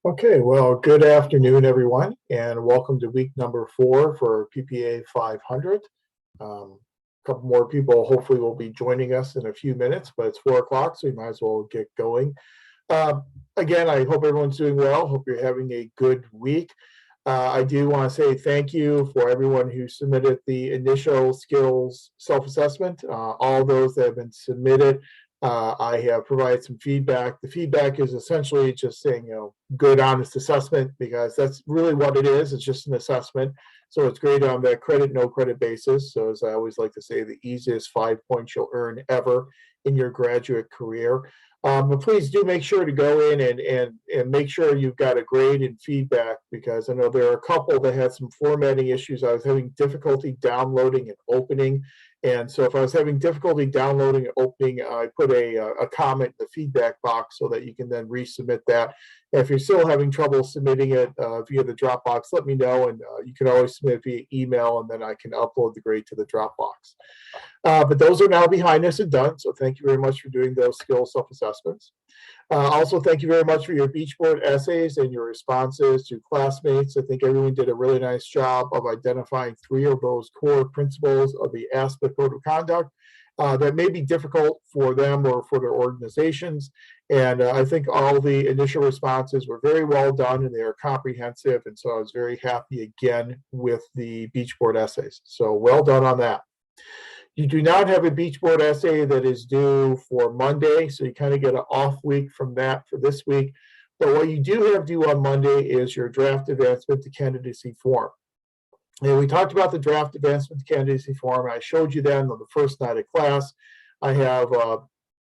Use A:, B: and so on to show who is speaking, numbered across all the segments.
A: Okay, well, good afternoon, everyone, and welcome to week number 4 for PPA 500. A couple more people hopefully will be joining us in a few minutes, but it's 4 o'clock, so we might as well get going. Again, I hope everyone's doing well. Hope you're having a good week. I do want to say thank you for everyone who submitted the initial skills self-assessment. All those that have been submitted, I have provided some feedback. The feedback is essentially just saying, good, honest assessment, because that's really what it is. It's just an assessment. So it's graded on the credit, no credit basis. So as I always like to say, the easiest 5 points you'll earn ever in your graduate career. But please do make sure to go in and make sure you've got a grade and feedback, because I know there are a couple that had some formatting issues. I was having difficulty downloading and opening. And so if I was having difficulty downloading and opening, I put a comment in the feedback box so that you can then resubmit that. And if you're still having trouble submitting it via the Dropbox, let me know, and you can always submit via email, and then I can upload the grade to the Dropbox. But those are now behind us and done, so thank you very much for doing those skill self-assessments. Also, thank you very much for your beach board essays and your responses to classmates. I think everyone did a really nice job of identifying 3 of those core principles of the ASPA Code of Conduct that may be difficult for them or for their organizations. And I think all the initial responses were very well done, and they are comprehensive. And so I was very happy again with the beach board essays. So well done on that. You do not have a beach board essay that is due for Monday, so you kind of get an off week from that for this week. But what you do have due on Monday is your draft advancement to candidacy form. And we talked about the draft advancement to candidacy form. I showed you that on the first night of class. I have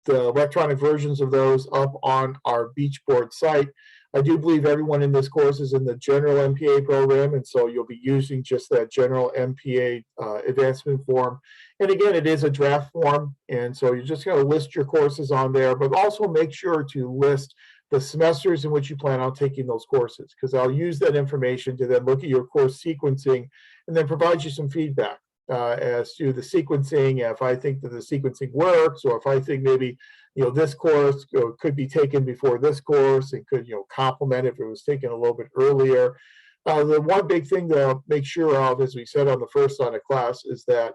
A: the electronic versions of those up on our beach board site. I do believe everyone in this course is in the general MPA program, and so you'll be using just that general MPA advancement form. And again, it is a draft form, and so you're just going to list your courses on there, but also make sure to list the semesters in which you plan on taking those courses, because I'll use that information to then look at your course sequencing and then provide you some feedback as to the sequencing, if I think that the sequencing works, or if I think maybe this course could be taken before this course and could complement if it was taken a little bit earlier. The one big thing to make sure of, as we said on the first night of class, is that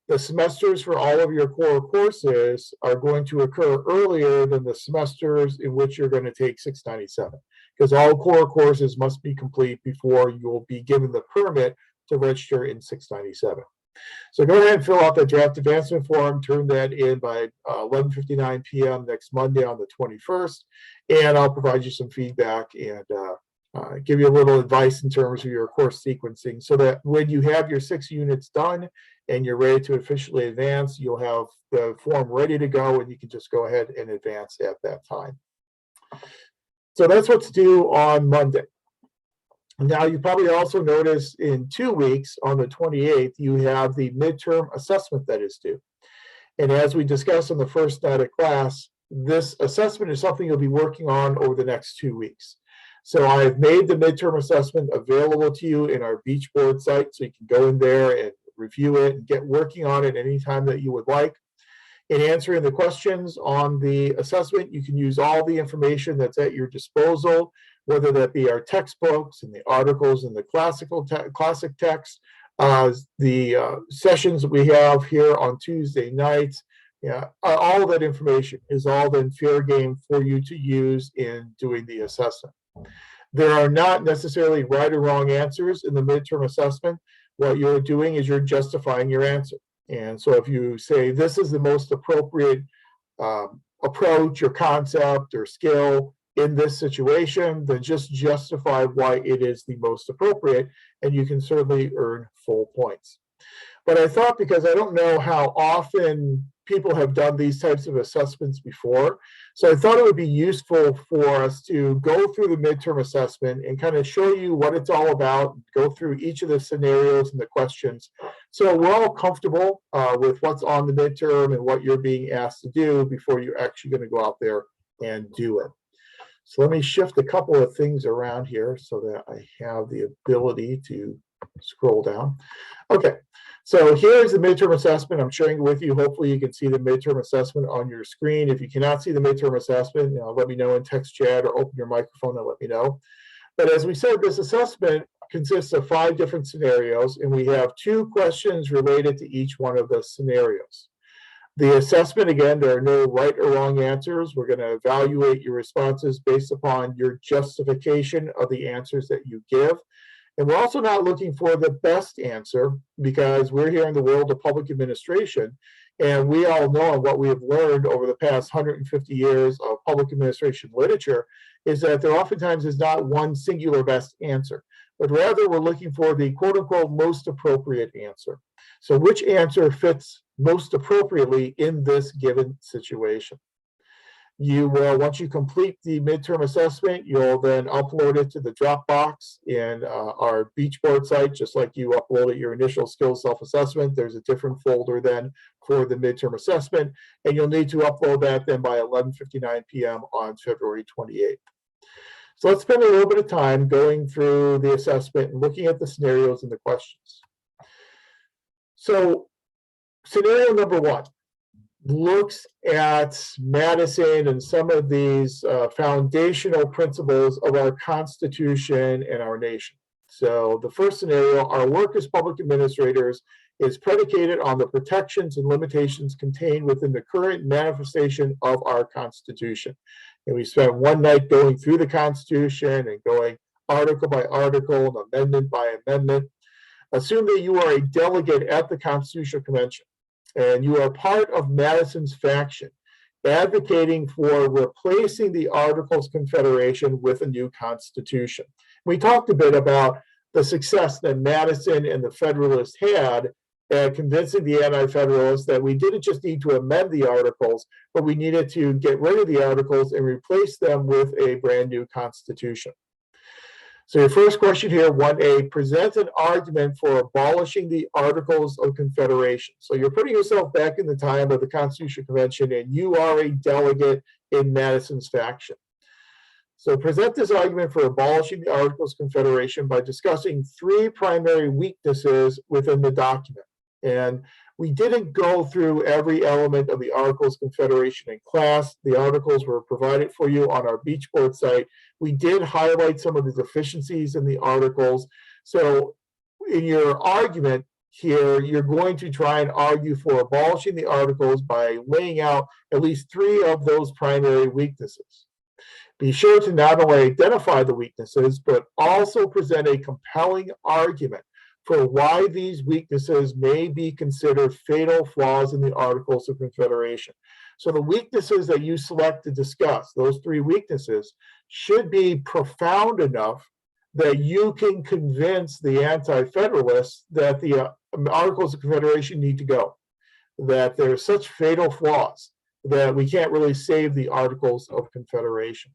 A: the semesters for all of your core courses are going to occur earlier than the semesters in which you're going to take 697, because all core courses must be complete before you will be given the permit to register in 697. So go ahead and fill out the draft advancement form, turn that in by 11:59 p.m. next Monday on the 21st, and I'll provide you some feedback and give you a little advice in terms of your course sequencing, so that when you have your 6 units done and you're ready to officially advance, you'll have the form ready to go, and you can just go ahead and advance at that time. So that's what's due on Monday. Now, you probably also noticed in 2 weeks, on the 28th, you have the midterm assessment that is due. And as we discussed in the first night of class, this assessment is something you'll be working on over the next 2 weeks. So I've made the midterm assessment available to you in our beach board site, so you can go in there and review it and get working on it anytime that you would like. In answering the questions on the assessment, you can use all the information that's at your disposal, whether that be our textbooks and the articles and the classic text, the sessions that we have here on Tuesday nights. All of that information is all then fair game for you to use in doing the assessment. There are not necessarily right or wrong answers in the midterm assessment. What you're doing is you're justifying your answer. And so if you say this is the most appropriate approach or concept or skill in this situation, then just justify why it is the most appropriate, and you can certainly earn full points. But I thought, because I don't know how often people have done these types of assessments before, so I thought it would be useful for us to go through the midterm assessment and kind of show you what it's all about, go through each of the scenarios and the questions, so we're all comfortable with what's on the midterm and what you're being asked to do before you're actually going to go out there and do it. So let me shift a couple of things around here so that I have the ability to Scroll down. Okay, so here's the midterm assessment. I'm sharing it with you. Hopefully you can see the midterm assessment on your screen. If you cannot see the midterm assessment, let me know in text chat or open your microphone and let me know. But as we said, this assessment consists of 5 different scenarios, and we have 2 questions related to each one of the scenarios. The assessment, again, there are no right or wrong answers. We're going to evaluate your responses based upon your justification of the answers that you give. And we're also not looking for the best answer, because we're here in the world of public administration, and we all know what we have learned over the past 150 years of public administration literature is that there oftentimes is not one singular best answer, but rather we're looking for the quote unquote most appropriate answer. So which answer fits most appropriately in this given situation? You will, once you complete the midterm assessment, you'll then upload it to the Dropbox in our Beachboard site, just like you uploaded your initial skills self-assessment. There's a different folder then for the midterm assessment, and you'll need to upload that then by 11:59 p.m. on February 28th. So let's spend a little bit of time going through the assessment and looking at the scenarios and the questions. So scenario number 1 looks at Madison and some of these foundational principles of our Constitution and our nation. So the first scenario, our work as public administrators is predicated on the protections and limitations contained within the current manifestation of our Constitution. And we spent one night going through the Constitution and going article by article and amendment by amendment. Assume that you are a delegate at the Constitutional Convention, and you are part of Madison's faction, advocating for replacing the Articles of Confederation with a new constitution. We talked a bit about the success that Madison and the Federalists had at convincing the Anti-Federalists that we didn't just need to amend the Articles, but we needed to get rid of the Articles and replace them with a brand new constitution. So your first question here, 1A, present an argument for abolishing the Articles of Confederation. So you're putting yourself back in the time of the Constitutional Convention, and you are a delegate in Madison's faction. So present this argument for abolishing the Articles of Confederation by discussing 3 primary weaknesses within the document. And we didn't go through every element of the Articles of Confederation in class. The articles were provided for you on our Beachboard site. We did highlight some of the deficiencies in the articles. So in your argument here, you're going to try and argue for abolishing the articles by laying out at least 3 of those primary weaknesses. Be sure to not only identify the weaknesses, but also present a compelling argument for why these weaknesses may be considered fatal flaws in the Articles of Confederation. So the weaknesses that you select to discuss, those 3 weaknesses, should be profound enough that you can convince the Anti-Federalists that the Articles of Confederation need to go, that there are such fatal flaws that we can't really save the Articles of Confederation.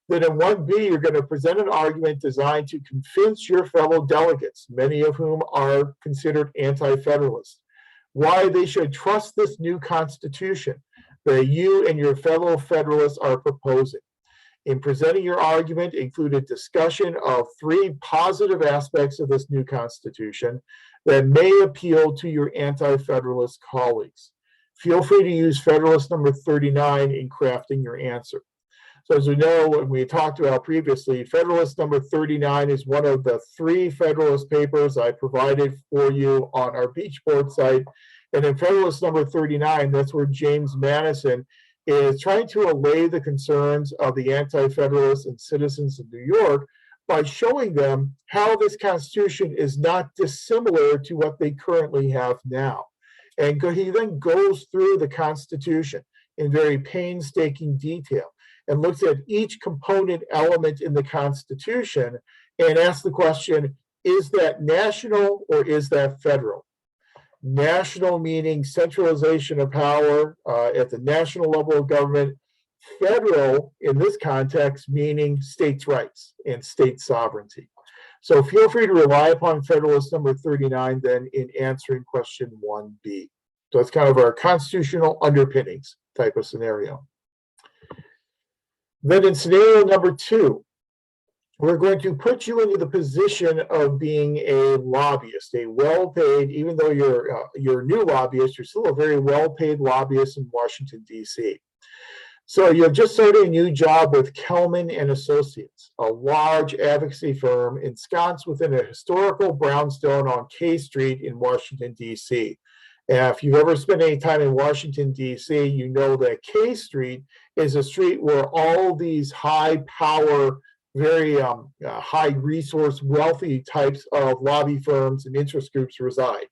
A: Then in 1B, you're going to present an argument designed to convince your fellow delegates, many of whom are considered anti-federalists, why they should trust this new constitution that you and your fellow federalists are proposing. In presenting your argument, include a discussion of 3 positive aspects of this new constitution that may appeal to your anti-federalist colleagues. Feel free to use Federalist number 39 in crafting your answer. So as we know, when we talked about previously, Federalist number 39 is one of the 3 Federalist papers I provided for you on our Beachboard site. And in Federalist number 39, that's where James Madison is trying to allay the concerns of the Anti-Federalists and citizens of New York by showing them how this Constitution is not dissimilar to what they currently have now. And he then goes through the Constitution in very painstaking detail and looks at each component element in the Constitution and asks the question, is that national or is that federal? National meaning centralization of power at the national level of government. Federal, in this context, meaning states' rights and state sovereignty. So feel free to rely upon Federalist number 39 then in answering question 1B. So that's kind of our constitutional underpinnings type of scenario. Then in scenario number 2, we're going to put you into the position of being a lobbyist, a well-paid, even though you're a new lobbyist, you're still a very well-paid lobbyist in Washington, D.C. So you've just started a new job with Kelman and Associates, a large advocacy firm ensconced within a historical brownstone on K Street in Washington, D.C. And if you've ever spent any time in Washington, D.C., you know that K Street is a street where all these high-power, very high resource, wealthy types of lobby firms and interest groups reside.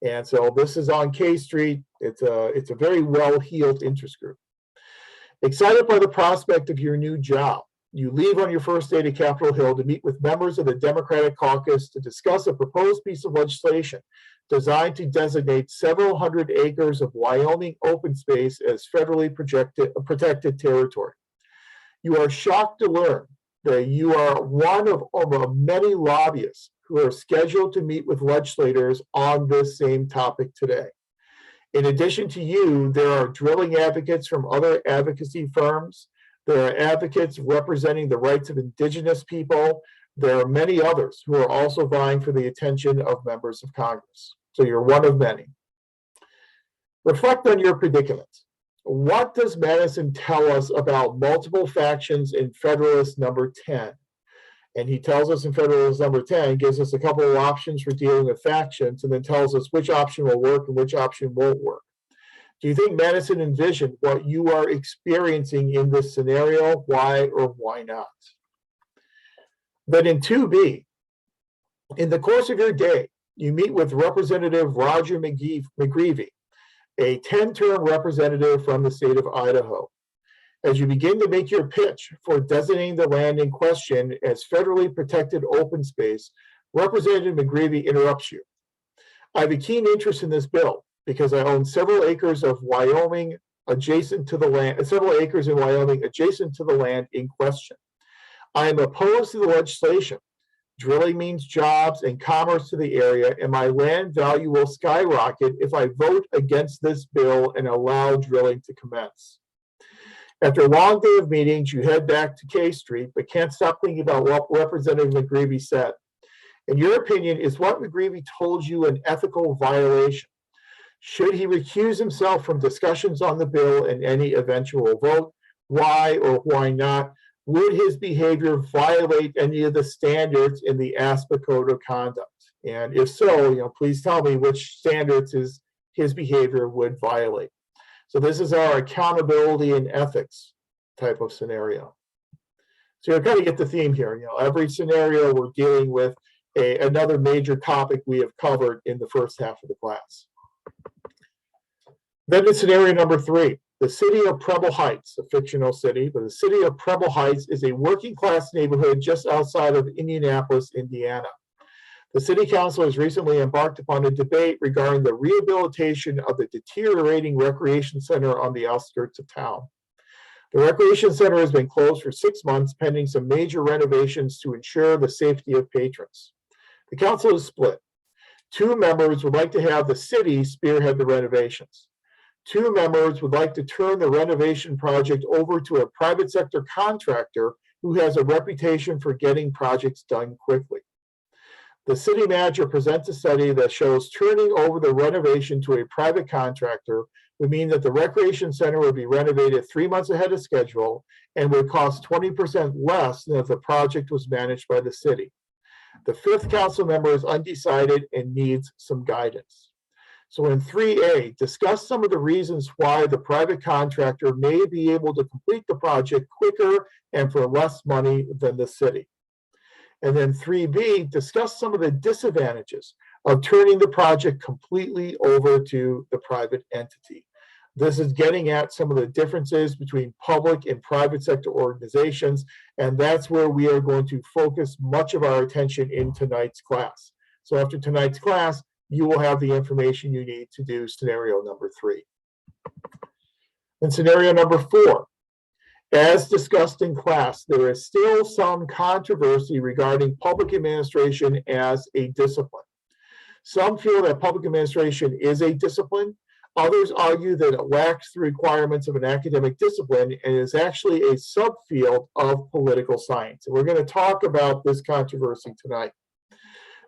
A: And so this is on K Street. It's a very well-heeled interest group. Excited by the prospect of your new job, you leave on your first day to Capitol Hill to meet with members of the Democratic caucus to discuss a proposed piece of legislation designed to designate several hundred acres of Wyoming open space as federally protected territory. You are shocked to learn that you are one of many lobbyists who are scheduled to meet with legislators on this same topic today. In addition to you, there are drilling advocates from other advocacy firms. There are advocates representing the rights of indigenous people. There are many others who are also vying for the attention of members of Congress. So you're one of many. Reflect on your predicament. What does Madison tell us about multiple factions in Federalist number 10? And he tells us in Federalist number 10, gives us a couple of options for dealing with factions, and then tells us which option will work and which option won't work. Do you think Madison envisioned what you are experiencing in this scenario? Why or why not? Then in 2B, in the course of your day, you meet with Representative Roger McGreevey, a 10-term representative from the state of Idaho. As you begin to make your pitch for designating the land in question as federally protected open space, Representative McGreevey interrupts you. I have a keen interest in this bill because I own several acres of Wyoming adjacent to the land, several acres in Wyoming adjacent to the land in question. I am opposed to the legislation. Drilling means jobs and commerce to the area, and my land value will skyrocket if I vote against this bill and allow drilling to commence. After a long day of meetings, you head back to K Street, but can't stop thinking about what Representative McGreevey said. In your opinion, is what McGreevey told you an ethical violation? Should he recuse himself from discussions on the bill and any eventual vote? Why or why not? Would his behavior violate any of the standards in the ASPA Code of Conduct? And if so, please tell me which standards his behavior would violate. So this is our accountability and ethics type of scenario. So you kind of get the theme here. Every scenario we're dealing with another major topic we have covered in the first half of the class. Then in scenario number 3, the city of Preble Heights, a fictional city, but the city of Preble Heights is a working class neighborhood just outside of Indianapolis, Indiana. The City Council has recently embarked upon a debate regarding the rehabilitation of the deteriorating recreation center on the outskirts of town. The recreation center has been closed for 6 months pending some major renovations to ensure the safety of patrons. The council is split. 2 members would like to have the city spearhead the renovations. 2 members would like to turn the renovation project over to a private sector contractor who has a reputation for getting projects done quickly. The city manager presents a study that shows turning over the renovation to a private contractor would mean that the recreation center would be renovated 3 months ahead of schedule and would cost 20% less than if the project was managed by the city. The 5th council member is undecided and needs some guidance. So in 3A, discuss some of the reasons why the private contractor may be able to complete the project quicker and for less money than the city. And then 3B, discuss some of the disadvantages of turning the project completely over to the private entity. This is getting at some of the differences between public and private sector organizations, and that's where we are going to focus much of our attention in tonight's class. So after tonight's class, you will have the information you need to do scenario number 3. And scenario number 4. As discussed in class, there is still some controversy regarding public administration as a discipline. Some feel that public administration is a discipline. Others argue that it lacks the requirements of an academic discipline and is actually a subfield of political science. And we're going to talk about this controversy tonight.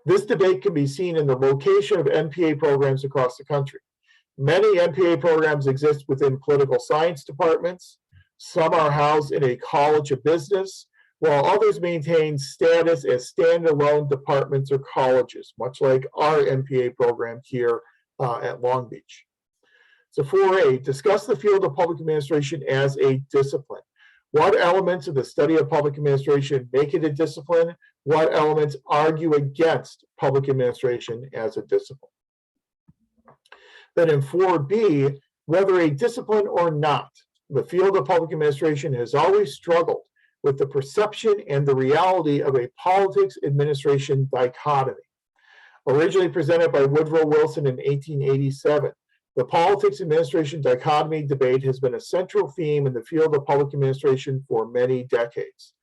A: This debate can be seen in the location of MPA programs across the country. Many MPA programs exist within political science departments. Some are housed in a college of business, while others maintain status as standalone departments or colleges, much like our MPA program here at Long Beach. So 4A, discuss the field of public administration as a discipline. What elements of the study of public administration make it a discipline? What elements argue against public administration as a discipline? Then in 4B, whether a discipline or not, the field of public administration has always struggled with the perception and the reality of a politics-administration dichotomy. Originally presented by Woodrow Wilson in 1887, the politics-administration dichotomy debate has been a central theme in the field of public administration for many decades.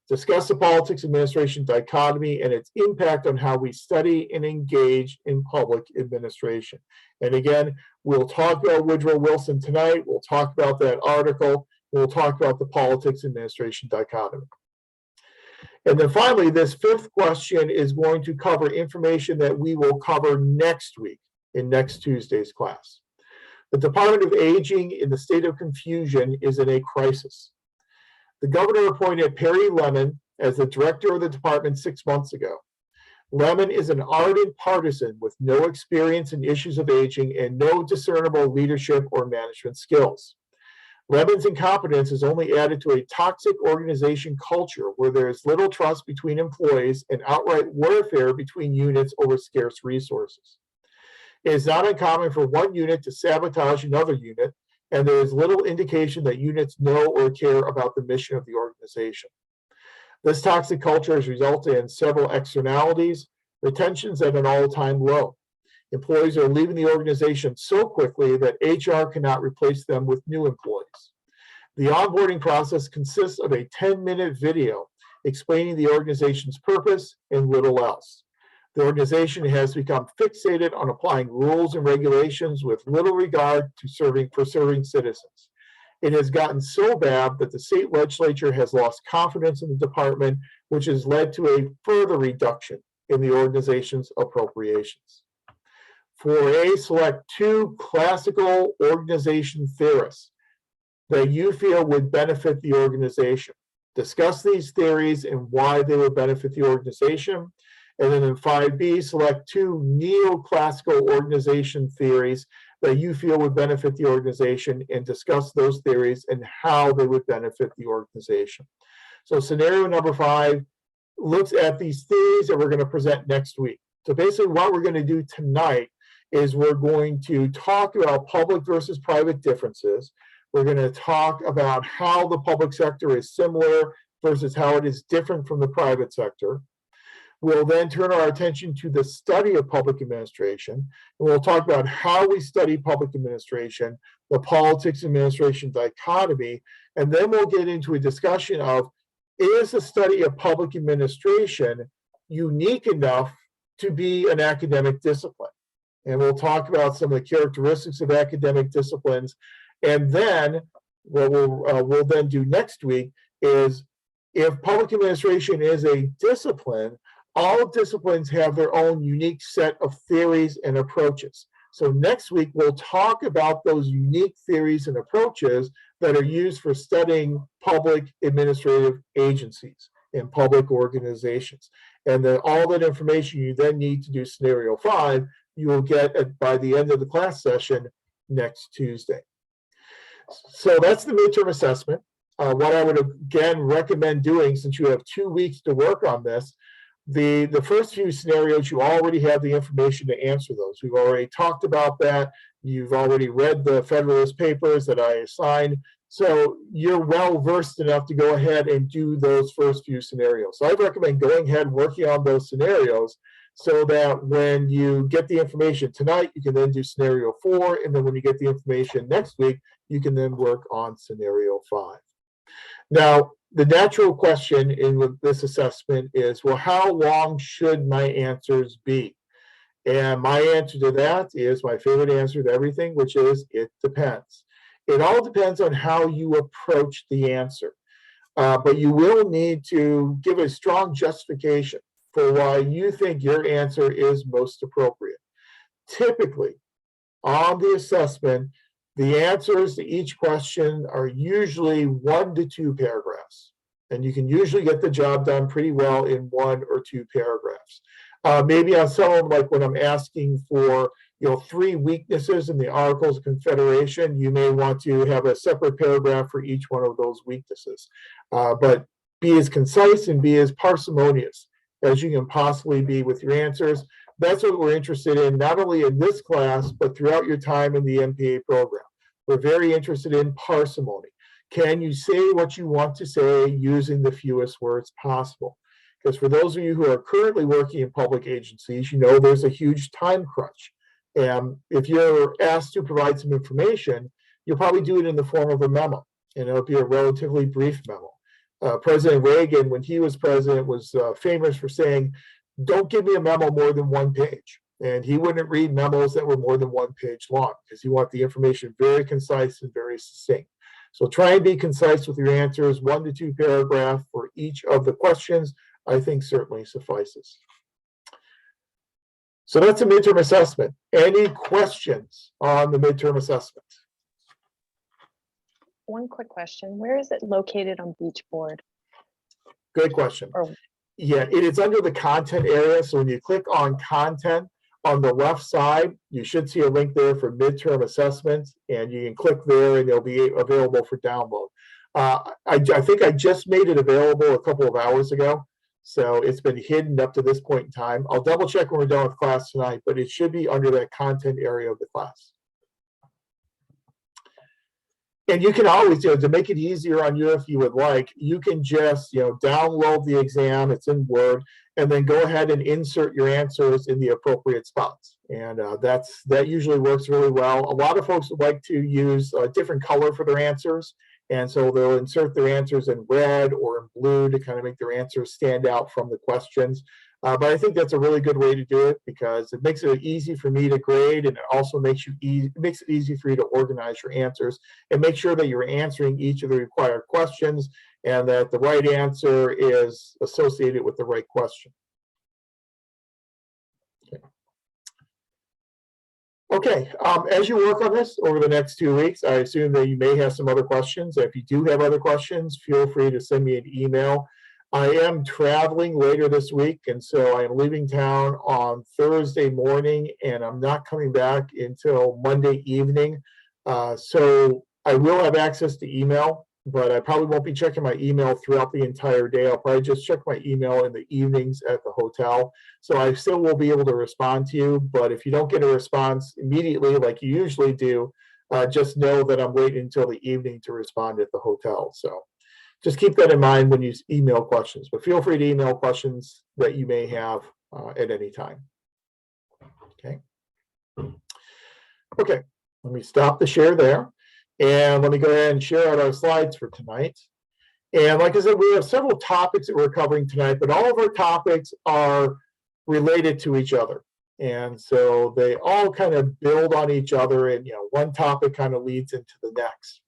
A: Discuss the politics-administration dichotomy and its impact on how we study and engage in public administration. And again, we'll talk about Woodrow Wilson tonight. We'll talk about that article. We'll talk about the politics-administration dichotomy. And then finally, this fifth question is going to cover information that we will cover next week in next Tuesday's class. The Department of Aging in the state of confusion is in a crisis. The governor appointed Perry Lemon as the director of the department 6 months ago. Lemon is an ardent partisan with no experience in issues of aging and no discernible leadership or management skills. Lemon's incompetence has only added to a toxic organization culture where there is little trust between employees and outright warfare between units over scarce resources. It is not uncommon for one unit to sabotage another unit, and there is little indication that units know or care about the mission of the organization. This toxic culture has resulted in several externalities. Retention's at an all-time low. Employees are leaving the organization so quickly that HR cannot replace them with new employees. The onboarding process consists of a 10-minute video explaining the organization's purpose and little else. The organization has become fixated on applying rules and regulations with little regard to serving citizens. It has gotten so bad that the state legislature has lost confidence in the department, which has led to a further reduction in the organization's appropriations. 4A, select 2 classical organization theorists that you feel would benefit the organization. Discuss these theories and why they would benefit the organization. And then in 5B, select 2 neoclassical organization theories that you feel would benefit the organization and discuss those theories and how they would benefit the organization. So scenario number 5 looks at these theories that we're going to present next week. So basically what we're going to do tonight is we're going to talk about public versus private differences. We're going to talk about how the public sector is similar versus how it is different from the private sector. We'll then turn our attention to the study of public administration, and we'll talk about how we study public administration, the politics administration dichotomy, and then we'll get into a discussion of, is the study of public administration unique enough to be an academic discipline? And we'll talk about some of the characteristics of academic disciplines. And then what we'll then do next week is, if public administration is a discipline, all disciplines have their own unique set of theories and approaches. So next week, we'll talk about those unique theories and approaches that are used for studying public administrative agencies and public organizations. And then all that information you then need to do scenario 5, you will get by the end of the class session next Tuesday. So that's the midterm assessment. What I would again recommend doing, since you have 2 weeks to work on this, the first few scenarios, you already have the information to answer those. We've already talked about that. You've already read the Federalist Papers that I assigned. So you're well versed enough to go ahead and do those first few scenarios. So I recommend going ahead and working on those scenarios so that when you get the information tonight, you can then do scenario 4. And then when you get the information next week, you can then work on scenario 5. Now, the natural question in this assessment is, well, how long should my answers be? And my answer to that is my favorite answer to everything, which is it depends. It all depends on how you approach the answer. But you will need to give a strong justification for why you think your answer is most appropriate. Typically, on the assessment, the answers to each question are usually 1 to 2 paragraphs. And you can usually get the job done pretty well in 1 or 2 paragraphs. Maybe on some of them, like when I'm asking for 3 weaknesses in the Articles of Confederation, you may want to have a separate paragraph for each one of those weaknesses. But be as concise and be as parsimonious as you can possibly be with your answers. That's what we're interested in, not only in this class, but throughout your time in the MPA program. We're very interested in parsimony. Can you say what you want to say using the fewest words possible? Because for those of you who are currently working in public agencies, you know there's a huge time crunch. And if you're asked to provide some information, you'll probably do it in the form of a memo, and it'll be a relatively brief memo. President Reagan, when he was president, was famous for saying, don't give me a memo more than 1 page. And he wouldn't read memos that were more than 1 page long because he wanted the information very concise and very succinct. So try and be concise with your answers. 1 to 2 paragraphs for each of the questions, I think certainly suffices. So that's a midterm assessment. Any questions on the midterm assessment?
B: One quick question. Where is it located on Beach Board?
A: Good question. Yeah, it is under the content area. So when you click on content on the left side, you should see a link there for midterm assessments, and you can click there and it'll be available for download. I think I just made it available a couple of hours ago. So it's been hidden up to this point in time. I'll double check when we're done with class tonight, but it should be under that content area of the class. And you can always, to make it easier on you if you would like, you can just, download the exam, it's in Word, and then go ahead and insert your answers in the appropriate spots. And that usually works really well. A lot of folks would like to use a different color for their answers. And so they'll insert their answers in red or in blue to kind of make their answers stand out from the questions. But I think that's a really good way to do it because it makes it easy for me to grade, and it also makes it easy for you to organize your answers and make sure that you're answering each of the required questions and that the right answer is associated with the right question. Okay, as you work on this over the next 2 weeks, I assume that you may have some other questions. If you do have other questions, feel free to send me an email. I am traveling later this week, and so I am leaving town on Thursday morning, and I'm not coming back until Monday evening. So I will have access to email, but I probably won't be checking my email throughout the entire day. I'll probably just check my email in the evenings at the hotel. So I still will be able to respond to you, but if you don't get a response immediately like you usually do, just know that I'm waiting until the evening to respond at the hotel. So just keep that in mind when you email questions, but feel free to email questions that you may have at any time. Okay. Okay, let me stop the share there. And let me go ahead and share out our slides for tonight. And like I said, we have several topics that we're covering tonight, but all of our topics are related to each other. And so they all kind of build on each other, and one topic kind of leads into the next.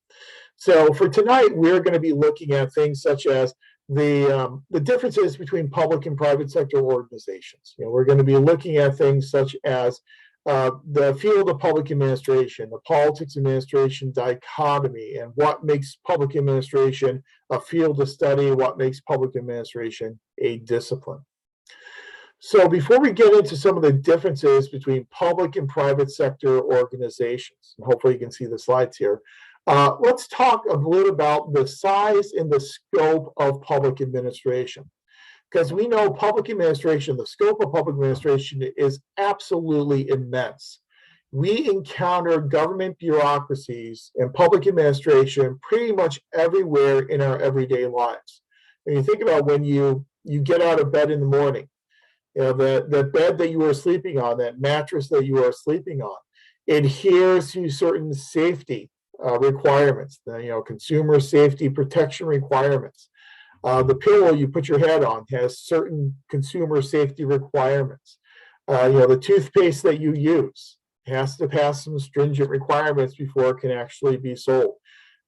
A: So for tonight, we're going to be looking at things such as the differences between public and private sector organizations. We're going to be looking at things such as the field of public administration, the politics administration dichotomy, and what makes public administration a field of study, what makes public administration a discipline. So before we get into some of the differences between public and private sector organizations, and hopefully you can see the slides here, let's talk a little about the size and the scope of public administration. Because we know public administration, the scope of public administration is absolutely immense. We encounter government bureaucracies and public administration pretty much everywhere in our everyday lives. When you think about when you get out of bed in the morning, the bed that you are sleeping on, that mattress that you are sleeping on, adheres to certain safety requirements, consumer safety protection requirements. The pillow you put your head on has certain consumer safety requirements. The toothpaste that you use has to pass some stringent requirements before it can actually be sold.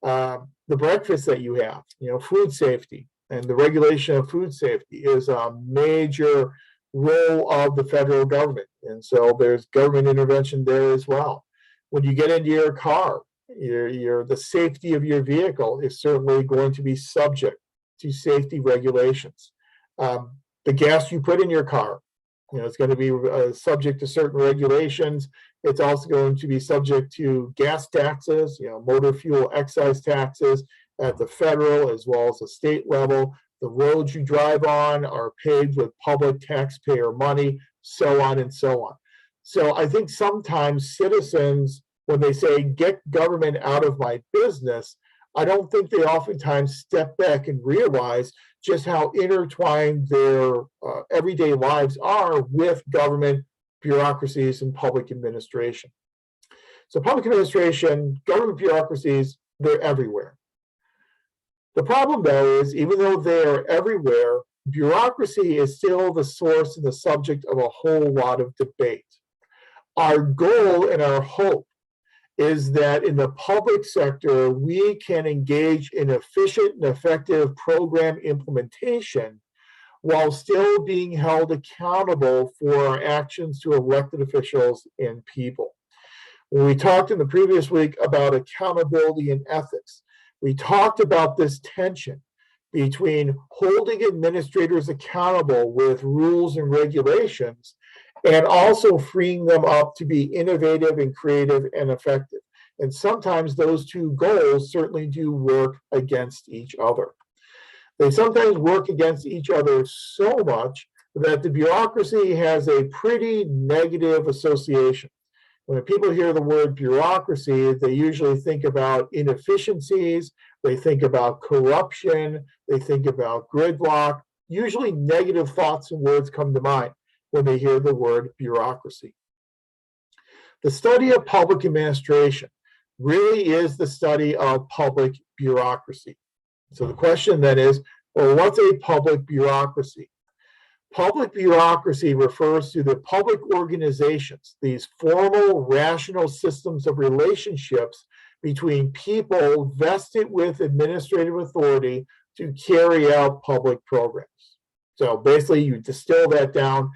A: The breakfast that you have, food safety and the regulation of food safety is a major role of the federal government. And so there's government intervention there as well. When you get into your car, the safety of your vehicle is certainly going to be subject to safety regulations. The gas you put in your car, it's going to be subject to certain regulations. It's also going to be subject to gas taxes, motor fuel excise taxes at the federal as well as the state level. The roads you drive on are paid with public taxpayer money, so on and so on. So I think sometimes citizens, when they say, get government out of my business, I don't think they oftentimes step back and realize just how intertwined their everyday lives are with government bureaucracies and public administration. So public administration, government bureaucracies, they're everywhere. The problem, though, is even though they are everywhere, bureaucracy is still the source and the subject of a whole lot of debate. Our goal and our hope is that in the public sector, we can engage in efficient and effective program implementation while still being held accountable for our actions to elected officials and people. When we talked in the previous week about accountability and ethics, we talked about this tension between holding administrators accountable with rules and regulations and also freeing them up to be innovative and creative and effective. And sometimes those two goals certainly do work against each other. They sometimes work against each other so much that the bureaucracy has a pretty negative association. When people hear the word bureaucracy, they usually think about inefficiencies, they think about corruption, they think about gridlock. Usually negative thoughts and words come to mind when they hear the word bureaucracy. The study of public administration really is the study of public bureaucracy. So the question then is, well, what's a public bureaucracy? Public bureaucracy refers to the public organizations, these formal, rational systems of relationships between people vested with administrative authority to carry out public programs. So basically, you distill that down.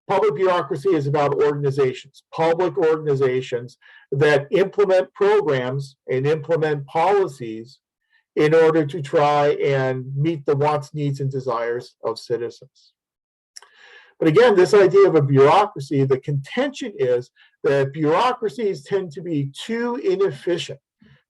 A: Public bureaucracy is about organizations, public organizations that implement programs and implement policies in order to try and meet the wants, needs, and desires of citizens. But again, this idea of a bureaucracy, the contention is that bureaucracies tend to be too inefficient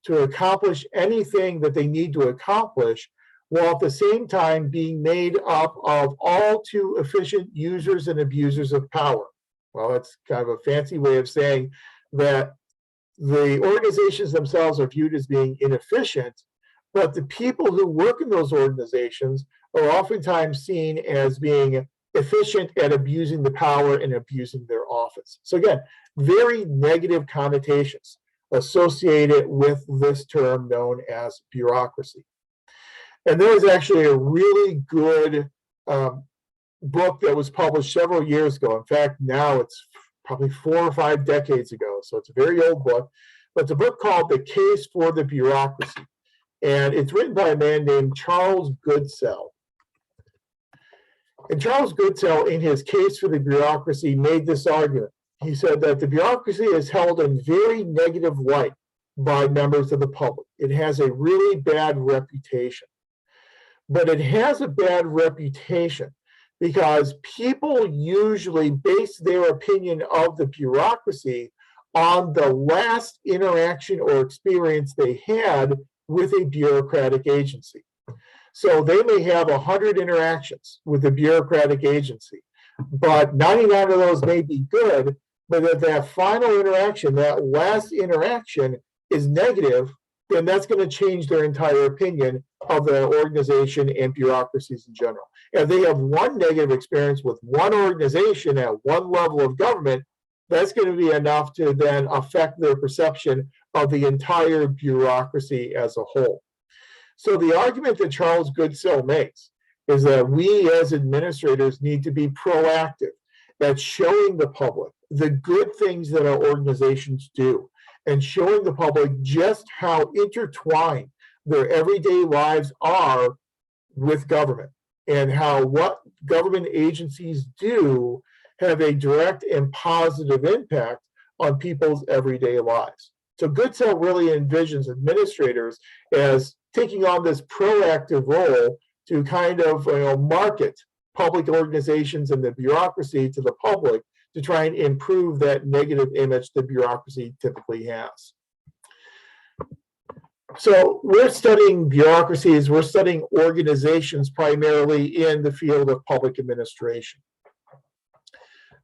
A: to accomplish anything that they need to accomplish, while at the same time being made up of all too efficient users and abusers of power. Well, that's kind of a fancy way of saying that the organizations themselves are viewed as being inefficient, but the people who work in those organizations are oftentimes seen as being efficient at abusing the power and abusing their office. So again, very negative connotations associated with this term known as bureaucracy. And there was actually a really good book that was published several years ago. In fact, now it's probably 4 or 5 decades ago, so it's a very old book. But it's a book called The Case for the Bureaucracy. And it's written by a man named Charles Goodsell. And Charles Goodsell, in his Case for the Bureaucracy, made this argument. He said that the bureaucracy is held in very negative light by members of the public. It has a really bad reputation. But it has a bad reputation because people usually base their opinion of the bureaucracy on the last interaction or experience they had with a bureaucratic agency. So they may have 100 interactions with a bureaucratic agency, but 99 of those may be good, but if that final interaction, that last interaction is negative, then that's going to change their entire opinion of the organization and bureaucracies in general. If they have one negative experience with one organization at one level of government, that's going to be enough to then affect their perception of the entire bureaucracy as a whole. So the argument that Charles Goodsell makes is that we as administrators need to be proactive at showing the public the good things that our organizations do and showing the public just how intertwined their everyday lives are with government and how what government agencies do have a direct and positive impact on people's everyday lives. So Good Cell really envisions administrators as taking on this proactive role to kind of market public organizations and the bureaucracy to the public to try and improve that negative image the bureaucracy typically has. So we're studying bureaucracies, we're studying organizations primarily in the field of public administration.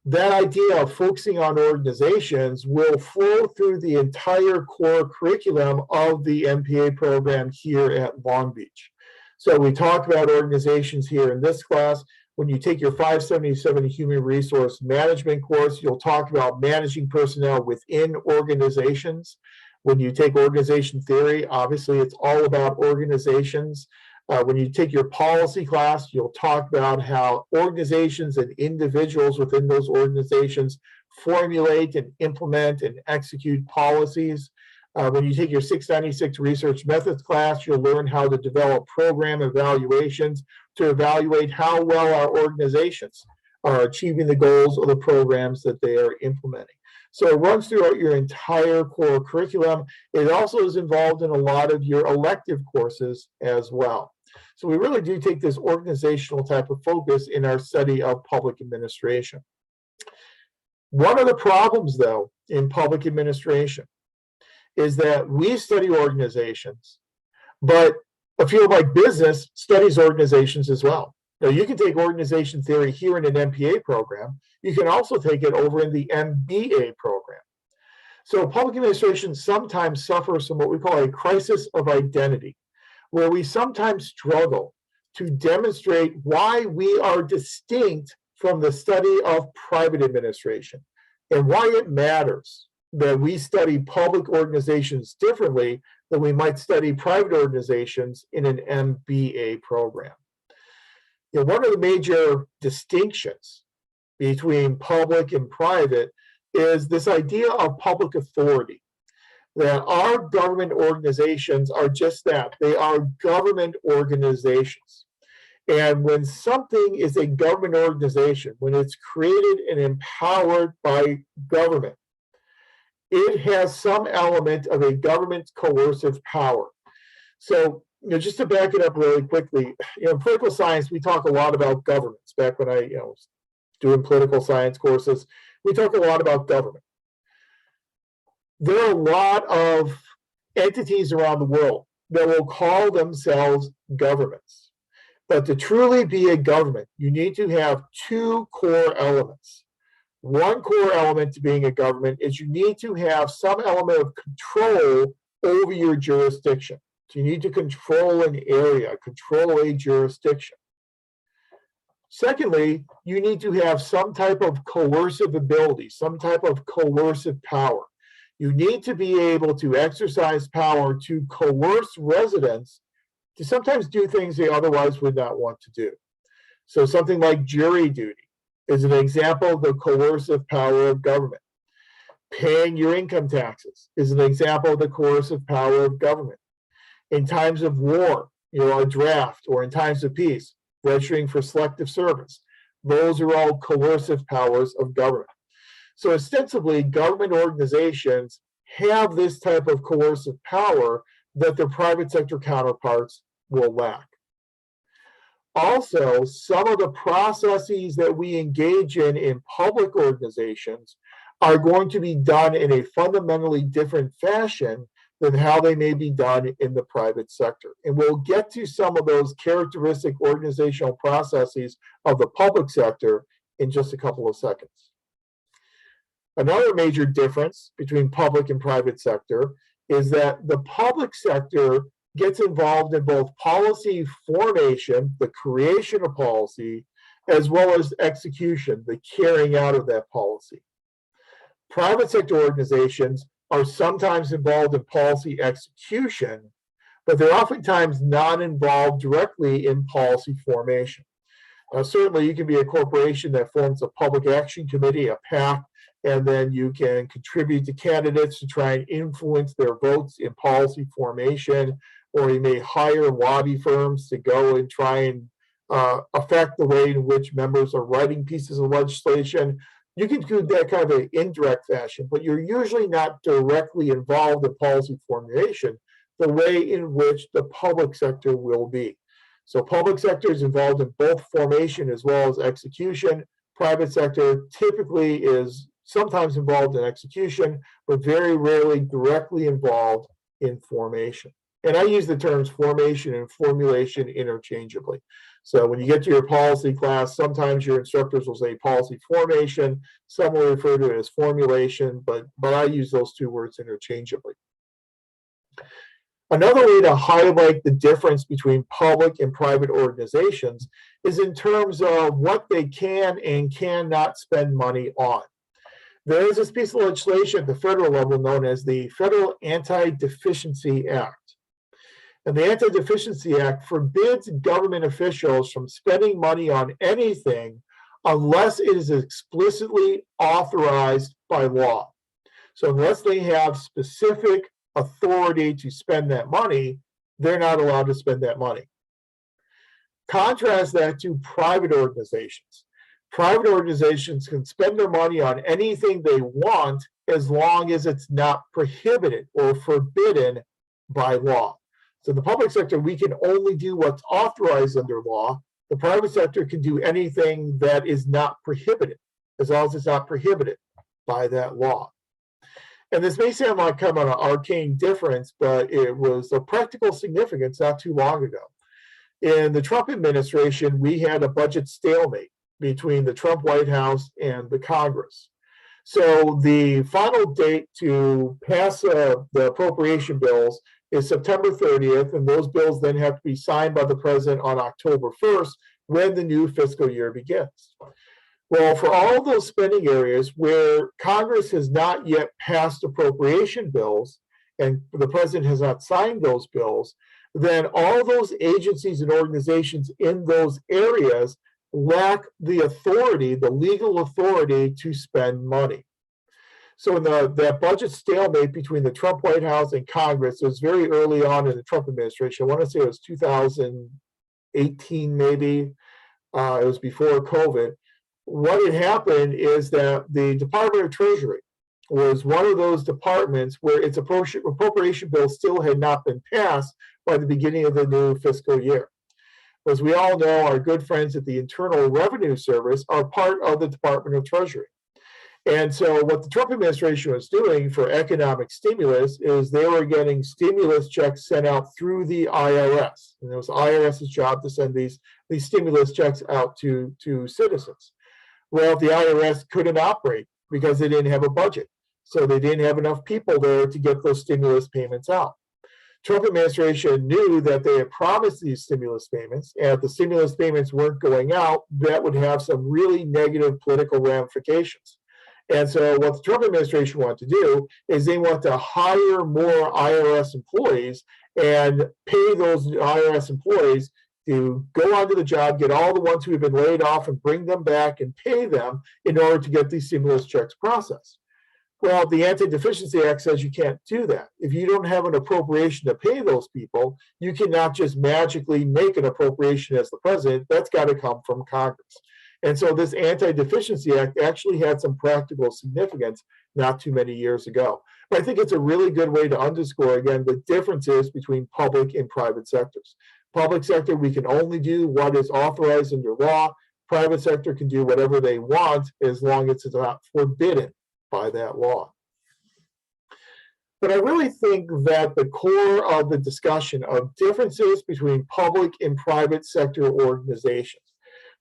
A: That idea of focusing on organizations will flow through the entire core curriculum of the MPA program here at Long Beach. So we talk about organizations here in this class. When you take your 577 Human Resource Management course, you'll talk about managing personnel within organizations. When you take organization theory, obviously it's all about organizations. When you take your policy class, you'll talk about how organizations and individuals within those organizations formulate and implement and execute policies. When you take your 696 research methods class, you'll learn how to develop program evaluations to evaluate how well our organizations are achieving the goals of the programs that they are implementing. So it runs throughout your entire core curriculum. It also is involved in a lot of your elective courses as well. So we really do take this organizational type of focus in our study of public administration. One of the problems, though, in public administration is that we study organizations, but a field like business studies organizations as well. Now, you can take organization theory here in an MPA program. You can also take it over in the MBA program. So public administration sometimes suffers from what we call a crisis of identity, where we sometimes struggle to demonstrate why we are distinct from the study of private administration and why it matters that we study public organizations differently than we might study private organizations in an MBA program. One of the major distinctions between public and private is this idea of public authority, that our government organizations are just that. They are government organizations. And when something is a government organization, when it's created and empowered by government, it has some element of a government coercive power. So, just to back it up really quickly, in political science, we talk a lot about governments. Back when I was doing political science courses, we talk a lot about government. There are a lot of entities around the world that will call themselves governments. But to truly be a government, you need to have two core elements. One core element to being a government is you need to have some element of control over your jurisdiction. So you need to control an area, control a jurisdiction. Secondly, you need to have some type of coercive ability, some type of coercive power. You need to be able to exercise power to coerce residents to sometimes do things they otherwise would not want to do. So something like jury duty is an example of the coercive power of government. Paying your income taxes is an example of the coercive power of government. In times of war, a draft, or in times of peace, registering for selective service, those are all coercive powers of government. So ostensibly, government organizations have this type of coercive power that their private sector counterparts will lack. Also, some of the processes that we engage in public organizations are going to be done in a fundamentally different fashion than how they may be done in the private sector. And we'll get to some of those characteristic organizational processes of the public sector in just a couple of seconds. Another major difference between public and private sector is that the public sector gets involved in both policy formation, the creation of policy, as well as execution, the carrying out of that policy. Private sector organizations are sometimes involved in policy execution, but they're oftentimes not involved directly in policy formation. Certainly, you can be a corporation that forms a public action committee, a PAC, and then you can contribute to candidates to try and influence their votes in policy formation, or you may hire lobby firms to go and try and affect the way in which members are writing pieces of legislation. You can do that kind of an indirect fashion, but you're usually not directly involved in policy formulation the way in which the public sector will be. So public sector is involved in both formation as well as execution. Private sector typically is sometimes involved in execution, but very rarely directly involved in formation. And I use the terms formation and formulation interchangeably. So when you get to your policy class, sometimes your instructors will say policy formation, some will refer to it as formulation, but I use those two words interchangeably. Another way to highlight the difference between public and private organizations is in terms of what they can and cannot spend money on. There is this piece of legislation at the federal level known as the Federal Anti-Deficiency Act. And the Anti-Deficiency Act forbids government officials from spending money on anything unless it is explicitly authorized by law. So unless they have specific authority to spend that money, they're not allowed to spend that money. Contrast that to private organizations. Private organizations can spend their money on anything they want as long as it's not prohibited or forbidden by law. So in the public sector, we can only do what's authorized under law. The private sector can do anything that is not prohibited, as long as it's not prohibited by that law. And this may sound like kind of an arcane difference, but it was of practical significance not too long ago. In the Trump administration, we had a budget stalemate between the Trump White House and the Congress. So the final date to pass the appropriation bills is September 30th, and those bills then have to be signed by the president on October 1st when the new fiscal year begins. Well, for all those spending areas where Congress has not yet passed appropriation bills and the president has not signed those bills, then all those agencies and organizations in those areas lack the authority, the legal authority to spend money. So in that budget stalemate between the Trump White House and Congress, it was very early on in the Trump administration. I want to say it was 2018 maybe. It was before COVID. What had happened is that the Department of Treasury was one of those departments where its appropriation bill still had not been passed by the beginning of the new fiscal year. As we all know, our good friends at the Internal Revenue Service are part of the Department of Treasury. And so what the Trump administration was doing for economic stimulus is they were getting stimulus checks sent out through the IRS. And it was the IRS's job to send these stimulus checks out to citizens. Well, the IRS couldn't operate because they didn't have a budget. So they didn't have enough people there to get those stimulus payments out. Trump administration knew that they had promised these stimulus payments, and if the stimulus payments weren't going out, that would have some really negative political ramifications. And so what the Trump administration wanted to do is they want to hire more IRS employees and pay those IRS employees to go onto the job, get all the ones who have been laid off and bring them back and pay them in order to get these stimulus checks processed. Well, the Anti-Deficiency Act says you can't do that. If you don't have an appropriation to pay those people, you cannot just magically make an appropriation as the president. That's got to come from Congress. And so this Anti-Deficiency Act actually had some practical significance not too many years ago. But I think it's a really good way to underscore, again, the differences between public and private sectors. Public sector, we can only do what is authorized under law. Private sector can do whatever they want as long as it's not forbidden by that law. But I really think that the core of the discussion of differences between public and private sector organizations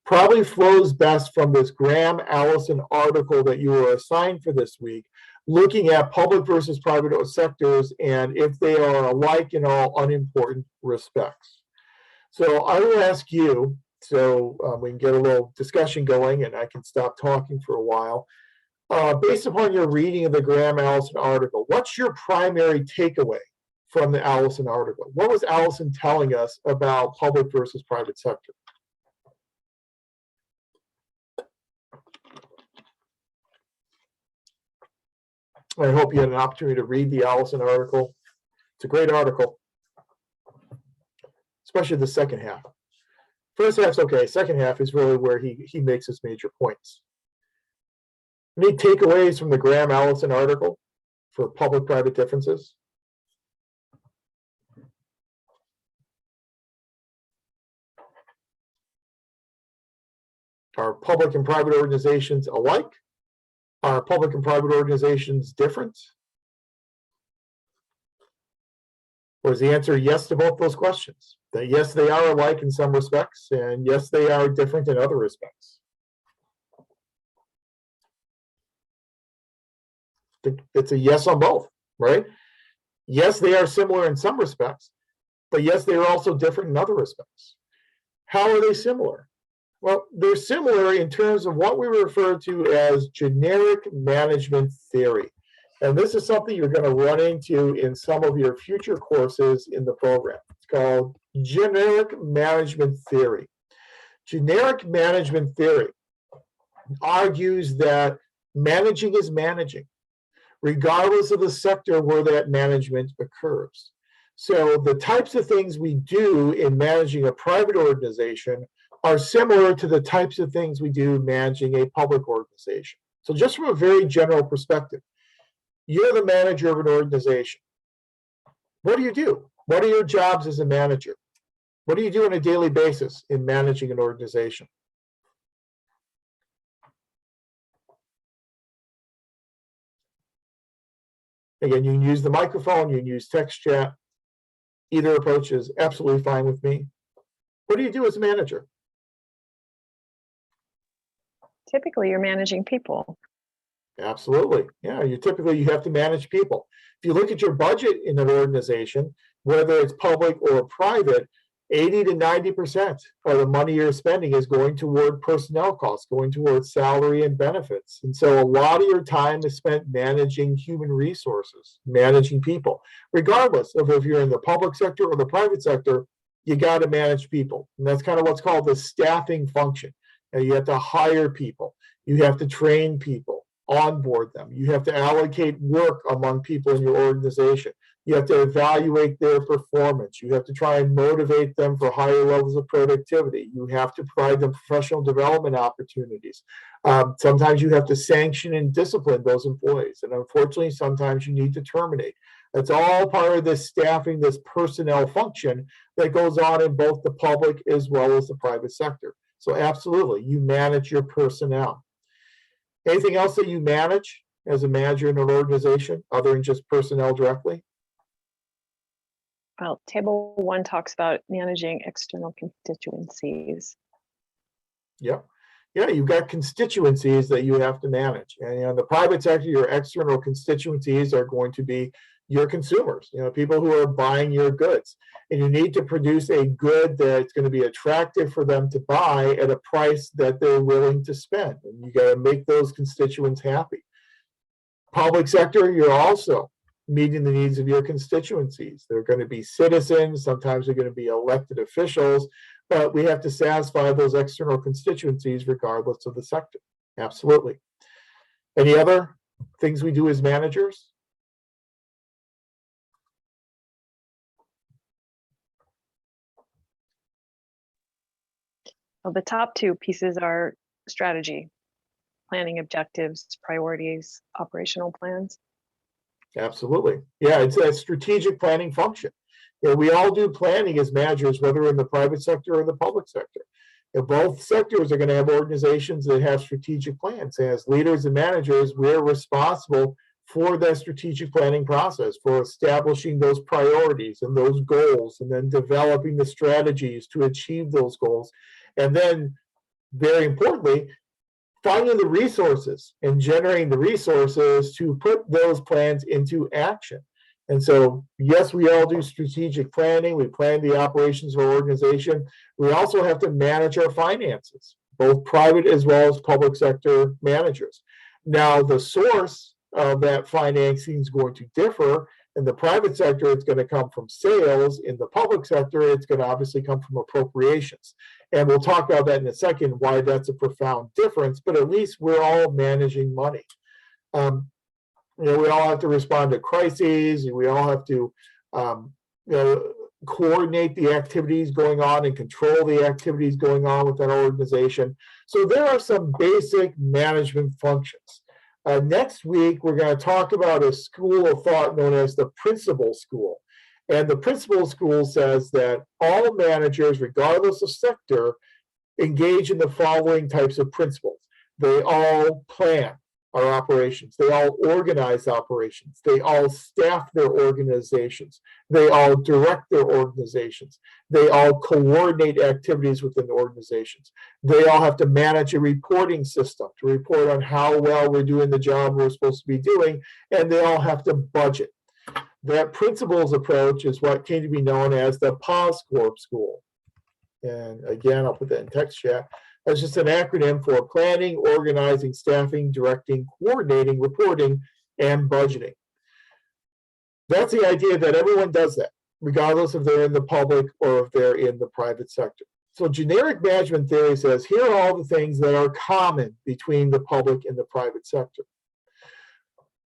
A: probably flows best from this Graham Allison article that you were assigned for this week, looking at public versus private sectors and if they are alike in all unimportant respects. So I will ask you, so we can get a little discussion going and I can stop talking for a while. Based upon your reading of the Graham Allison article, what's your primary takeaway from the Allison article? What was Allison telling us about public versus private sector? I hope you had an opportunity to read the Allison article. It's a great article, especially the second half. First half's okay. Second half is really where he makes his major points. Any takeaways from the Graham Allison article for public-private differences? Are public and private organizations alike? Are public and private organizations different? Or is the answer yes to both those questions? That yes, they are alike in some respects, and yes, they are different in other respects. It's a yes on both, right? Yes, they are similar in some respects, but yes, they are also different in other respects. How are they similar? Well, they're similar in terms of what we refer to as generic management theory. And this is something you're going to run into in some of your future courses in the program. It's called generic management theory. Generic management theory argues that managing is managing, regardless of the sector where that management occurs. So the types of things we do in managing a private organization are similar to the types of things we do managing a public organization. So just from a very general perspective, you're the manager of an organization. What do you do? What are your jobs as a manager? What do you do on a daily basis in managing an organization? Again, you can use the microphone, you can use text chat. Either approach is absolutely fine with me. What do you do as a manager?
B: Typically, you're managing people.
A: Absolutely. Yeah, you have to manage people. If you look at your budget in an organization, whether it's public or private, 80 to 90% of the money you're spending is going toward personnel costs, going toward salary and benefits. And so a lot of your time is spent managing human resources, managing people. Regardless of if you're in the public sector or the private sector, you got to manage people. And that's kind of what's called the staffing function. And you have to hire people. You have to train people, onboard them. You have to allocate work among people in your organization. You have to evaluate their performance. You have to try and motivate them for higher levels of productivity. You have to provide them professional development opportunities. Sometimes you have to sanction and discipline those employees. And unfortunately, sometimes you need to terminate. That's all part of this staffing, this personnel function that goes on in both the public as well as the private sector. So absolutely, you manage your personnel. Anything else that you manage as a manager in an organization other than just personnel directly?
B: Well, table 1 talks about managing external constituencies.
A: Yep. Yeah, you've got constituencies that you have to manage. And in the private sector, your external constituencies are going to be your consumers, people who are buying your goods. And you need to produce a good that's going to be attractive for them to buy at a price that they're willing to spend. And you got to make those constituents happy. Public sector, you're also meeting the needs of your constituencies. They're going to be citizens, sometimes they're going to be elected officials, but we have to satisfy those external constituencies regardless of the sector. Absolutely. Any other things we do as managers?
B: Well, the top 2 pieces are strategy, planning objectives, priorities, operational plans.
A: Absolutely. Yeah, it's a strategic planning function. We all do planning as managers, whether in the private sector or the public sector. Both sectors are going to have organizations that have strategic plans. As leaders and managers, we're responsible for that strategic planning process, for establishing those priorities and those goals, and then developing the strategies to achieve those goals. And then, very importantly, finding the resources and generating the resources to put those plans into action. And so, yes, we all do strategic planning. We plan the operations of our organization. We also have to manage our finances, both private as well as public sector managers. Now, the source of that financing is going to differ. In the private sector, it's going to come from sales. In the public sector, it's going to obviously come from appropriations. And we'll talk about that in a second, why that's a profound difference, but at least we're all managing money. we all have to respond to crises. We all have to, coordinate the activities going on and control the activities going on within our organization. So there are some basic management functions. Next week, we're going to talk about a school of thought known as the principal school. And the principal school says that all managers, regardless of sector, engage in the following types of principles. They all plan our operations. They all organize operations. They all staff their organizations. They all direct their organizations. They all coordinate activities within the organizations. They all have to manage a reporting system to report on how well we're doing the job we're supposed to be doing, and they all have to budget. That principles approach is what came to be known as the POSCORP school. And again, I'll put that in text chat. That's just an acronym for planning, organizing, staffing, directing, coordinating, reporting, and budgeting. That's the idea that everyone does that, regardless if they're in the public or if they're in the private sector. So generic management theory says, here are all the things that are common between the public and the private sector.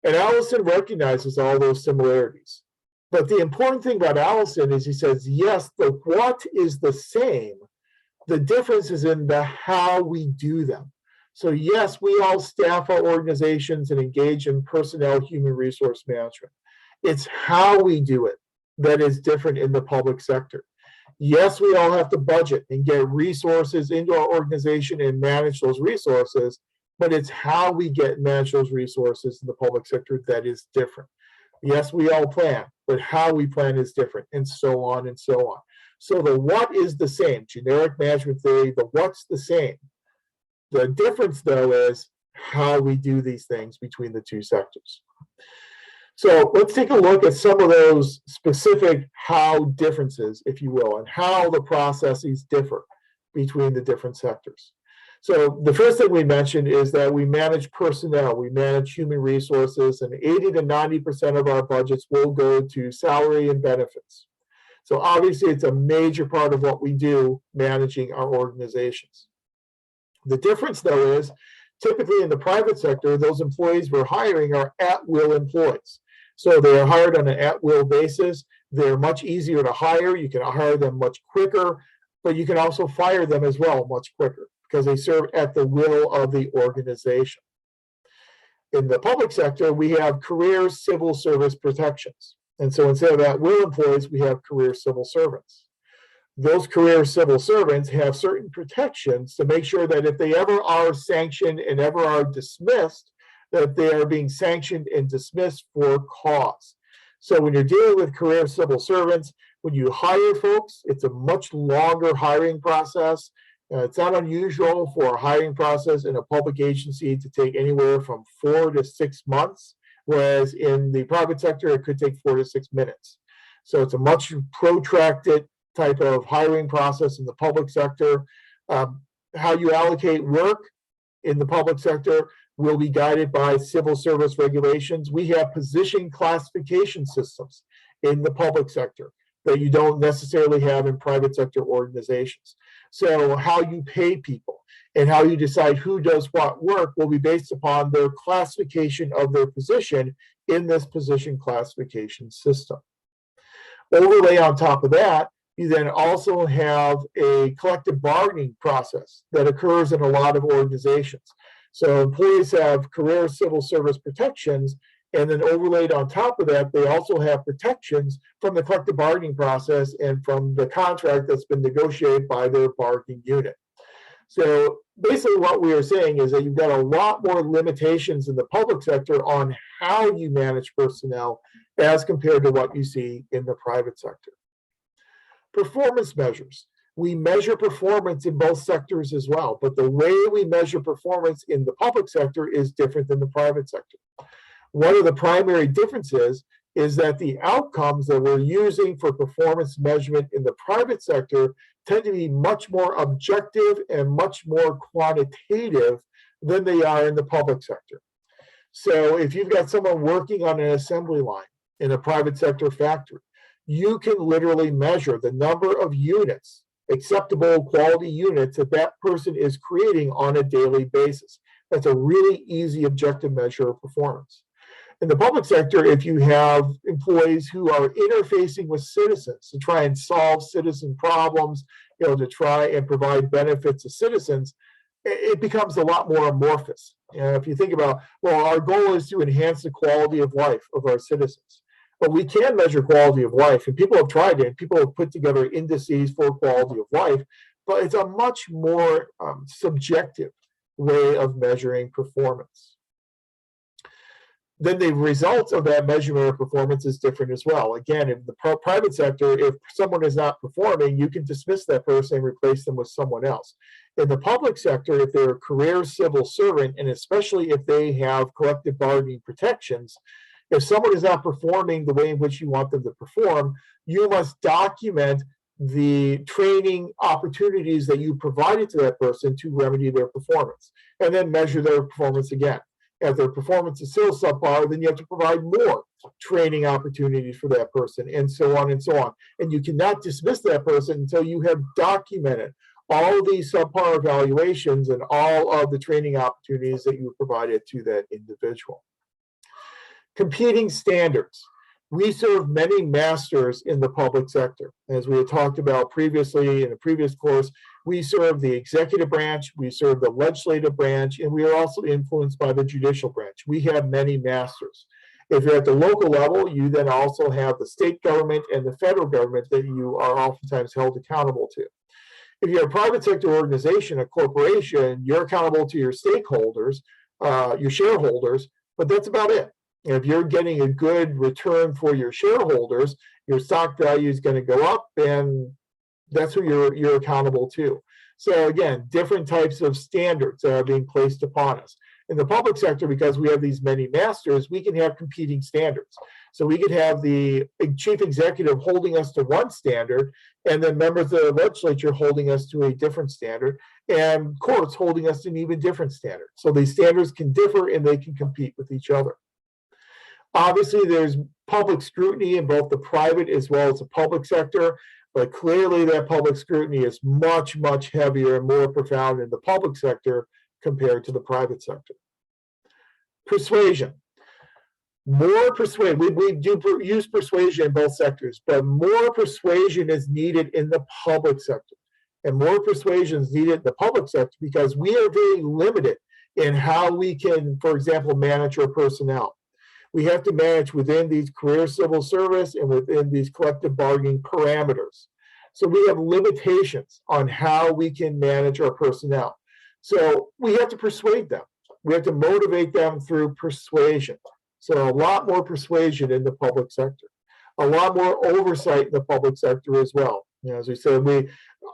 A: And Allison recognizes all those similarities. But the important thing about Allison is he says, yes, the what is the same. The difference is in the how we do them. So yes, we all staff our organizations and engage in personnel human resource management. It's how we do it that is different in the public sector. Yes, we all have to budget and get resources into our organization and manage those resources, but it's how we get manage those resources in the public sector that is different. Yes, we all plan, but how we plan is different, and so on and so on. So the what is the same, generic management theory, the what's the same. The difference, though, is how we do these things between the two sectors. So let's take a look at some of those specific how differences, if you will, and how the processes differ between the different sectors. So the first thing we mentioned is that we manage personnel, we manage human resources, and 80 to 90% of our budgets will go to salary and benefits. So obviously it's a major part of what we do managing our organizations. The difference, though, is typically in the private sector, those employees we're hiring are at-will employees. So they are hired on an at-will basis. They're much easier to hire. You can hire them much quicker, but you can also fire them as well much quicker because they serve at the will of the organization. In the public sector, we have career civil service protections. And so instead of at-will employees, we have career civil servants. Those career civil servants have certain protections to make sure that if they ever are sanctioned and ever are dismissed, that they are being sanctioned and dismissed for cause. So when you're dealing with career civil servants, when you hire folks, it's a much longer hiring process. It's not unusual for a hiring process in a public agency to take anywhere from 4 to 6 months, whereas in the private sector, it could take 4 to 6 minutes. So it's a much protracted type of hiring process in the public sector. How you allocate work in the public sector will be guided by civil service regulations. We have position classification systems in the public sector that you don't necessarily have in private sector organizations. So how you pay people and how you decide who does what work will be based upon their classification of their position in this position classification system. Overlay on top of that, you then also have a collective bargaining process that occurs in a lot of organizations. So employees have career civil service protections, and then overlaid on top of that, they also have protections from the collective bargaining process and from the contract that's been negotiated by their bargaining unit. So basically what we are saying is that you've got a lot more limitations in the public sector on how you manage personnel as compared to what you see in the private sector. Performance measures. We measure performance in both sectors as well, but the way we measure performance in the public sector is different than the private sector. One of the primary differences is that the outcomes that we're using for performance measurement in the private sector tend to be much more objective and much more quantitative than they are in the public sector. So if you've got someone working on an assembly line in a private sector factory, you can literally measure the number of units, acceptable quality units that that person is creating on a daily basis. That's a really easy objective measure of performance. In the public sector, if you have employees who are interfacing with citizens to try and solve citizen problems, to try and provide benefits to citizens, it becomes a lot more amorphous. If you think about, well, our goal is to enhance the quality of life of our citizens. But we can measure quality of life, and people have tried it. People have put together indices for quality of life, but it's a much more subjective way of measuring performance. Then the results of that measurement of performance is different as well. Again, in the private sector, if someone is not performing, you can dismiss that person and replace them with someone else. In the public sector, if they're a career civil servant, and especially if they have collective bargaining protections, if someone is not performing the way in which you want them to perform, you must document the training opportunities that you provided to that person to remedy their performance, and then measure their performance again. If their performance is still subpar, then you have to provide more training opportunities for that person, and so on and so on. And you cannot dismiss that person until you have documented all of these subpar evaluations and all of the training opportunities that you provided to that individual. Competing standards. We serve many masters in the public sector. As we had talked about previously in a previous course, we serve the executive branch, we serve the legislative branch, and we are also influenced by the judicial branch. We have many masters. If you're at the local level, you then also have the state government and the federal government that you are oftentimes held accountable to. If you're a private sector organization, a corporation, you're accountable to your stakeholders, your shareholders, but that's about it. If you're getting a good return for your shareholders, your stock value is going to go up, and that's who you're accountable to. So again, different types of standards that are being placed upon us. In the public sector, because we have these many masters, we can have competing standards. So we could have the chief executive holding us to one standard, and then members of the legislature holding us to a different standard, and courts holding us to an even different standard. So these standards can differ and they can compete with each other. Obviously, there's public scrutiny in both the private as well as the public sector, but clearly that public scrutiny is much, much heavier and more profound in the public sector compared to the private sector. Persuasion. More persuasion. We do use persuasion in both sectors, but more persuasion is needed in the public sector. And more persuasion is needed in the public sector because we are very limited in how we can, for example, manage our personnel. We have to manage within these career civil service and within these collective bargaining parameters. So we have limitations on how we can manage our personnel. So we have to persuade them. We have to motivate them through persuasion. So a lot more persuasion in the public sector. A lot more oversight in the public sector as well. As we said,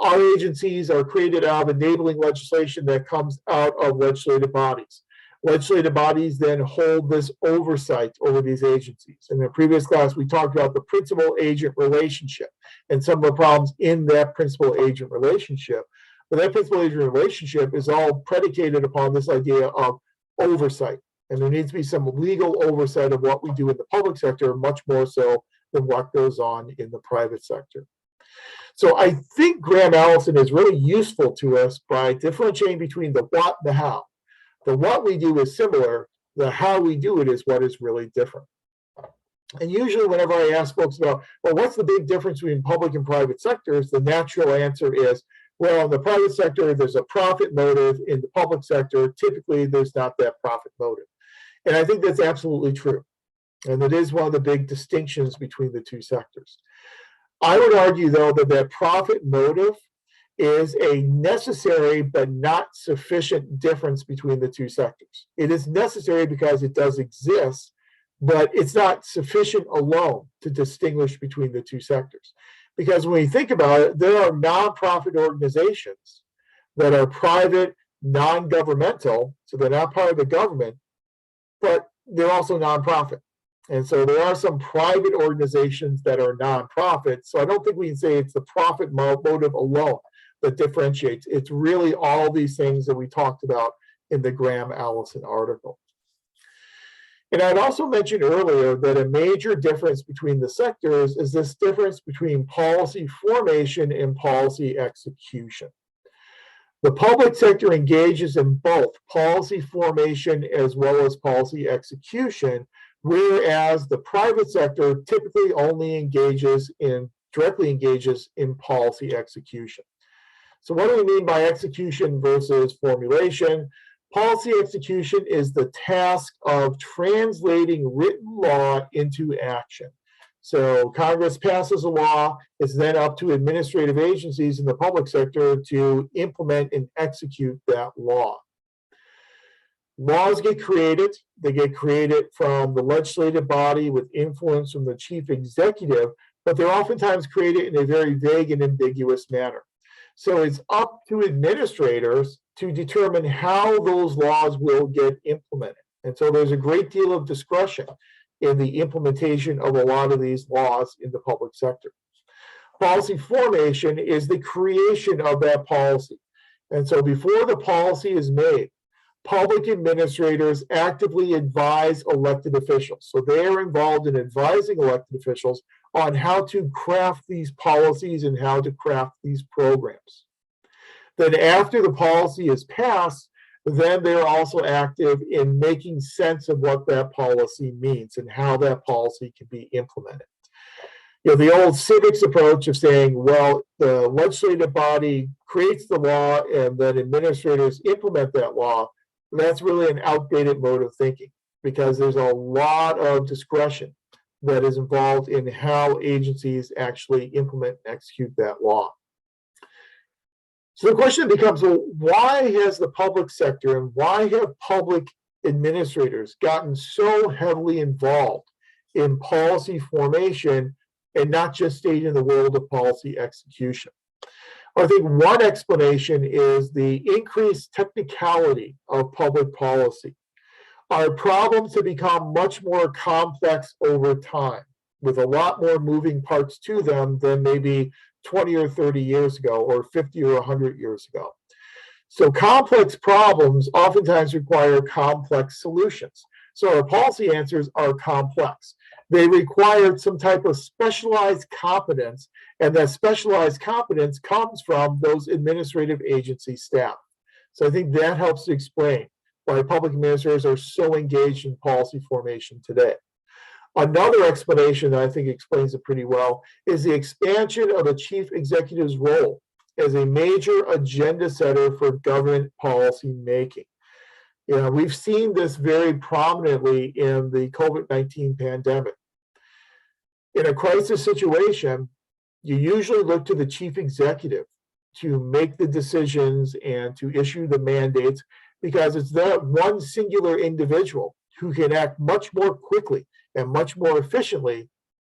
A: our agencies are created out of enabling legislation that comes out of legislative bodies. Legislative bodies then hold this oversight over these agencies. In the previous class, we talked about the principal-agent relationship and some of the problems in that principal-agent relationship. But that principal-agent relationship is all predicated upon this idea of oversight. And there needs to be some legal oversight of what we do in the public sector, much more so than what goes on in the private sector. So I think Graham Allison is really useful to us by differentiating between the what and the how. The what we do is similar, the how we do it is what is really different. And usually whenever I ask folks about, well, what's the big difference between public and private sectors, the natural answer is, well, in the private sector, there's a profit motive. In the public sector, typically there's not that profit motive. And I think that's absolutely true. And it is one of the big distinctions between the two sectors. I would argue, though, that that profit motive is a necessary but not sufficient difference between the two sectors. It is necessary because it does exist, but it's not sufficient alone to distinguish between the two sectors. Because when you think about it, there are nonprofit organizations that are private, non-governmental, so they're not part of the government, but they're also nonprofit. And so there are some private organizations that are nonprofit. So I don't think we can say it's the profit motive alone that differentiates. It's really all these things that we talked about in the Graham Allison article. And I'd also mentioned earlier that a major difference between the sectors is this difference between policy formation and policy execution. The public sector engages in both policy formation as well as policy execution, whereas the private sector typically only directly engages in policy execution. So what do we mean by execution versus formulation? Policy execution is the task of translating written law into action. So Congress passes a law, it's then up to administrative agencies in the public sector to implement and execute that law. Laws get created. They get created from the legislative body with influence from the chief executive, but they're oftentimes created in a very vague and ambiguous manner. So it's up to administrators to determine how those laws will get implemented. And so there's a great deal of discretion in the implementation of a lot of these laws in the public sector. Policy formation is the creation of that policy. And so before the policy is made, public administrators actively advise elected officials. So they are involved in advising elected officials on how to craft these policies and how to craft these programs. Then after the policy is passed, then they're also active in making sense of what that policy means and how that policy can be implemented. The old civics approach of saying, well, the legislative body creates the law and then administrators implement that law, that's really an outdated mode of thinking because there's a lot of discretion that is involved in how agencies actually implement and execute that law. So the question becomes, well, why has the public sector and why have public administrators gotten so heavily involved in policy formation and not just stayed in the world of policy execution? I think one explanation is the increased technicality of public policy. Our problems have become much more complex over time, with a lot more moving parts to them than maybe 20 or 30 years ago, or 50 or 100 years ago. So complex problems oftentimes require complex solutions. So our policy answers are complex. They require some type of specialized competence, and that specialized competence comes from those administrative agency staff. So I think that helps to explain why public administrators are so engaged in policy formation today. Another explanation that I think explains it pretty well is the expansion of the chief executive's role as a major agenda setter for government policy making. We've seen this very prominently in the COVID-19 pandemic. In a crisis situation, you usually look to the chief executive to make the decisions and to issue the mandates because it's that one singular individual who can act much more quickly and much more efficiently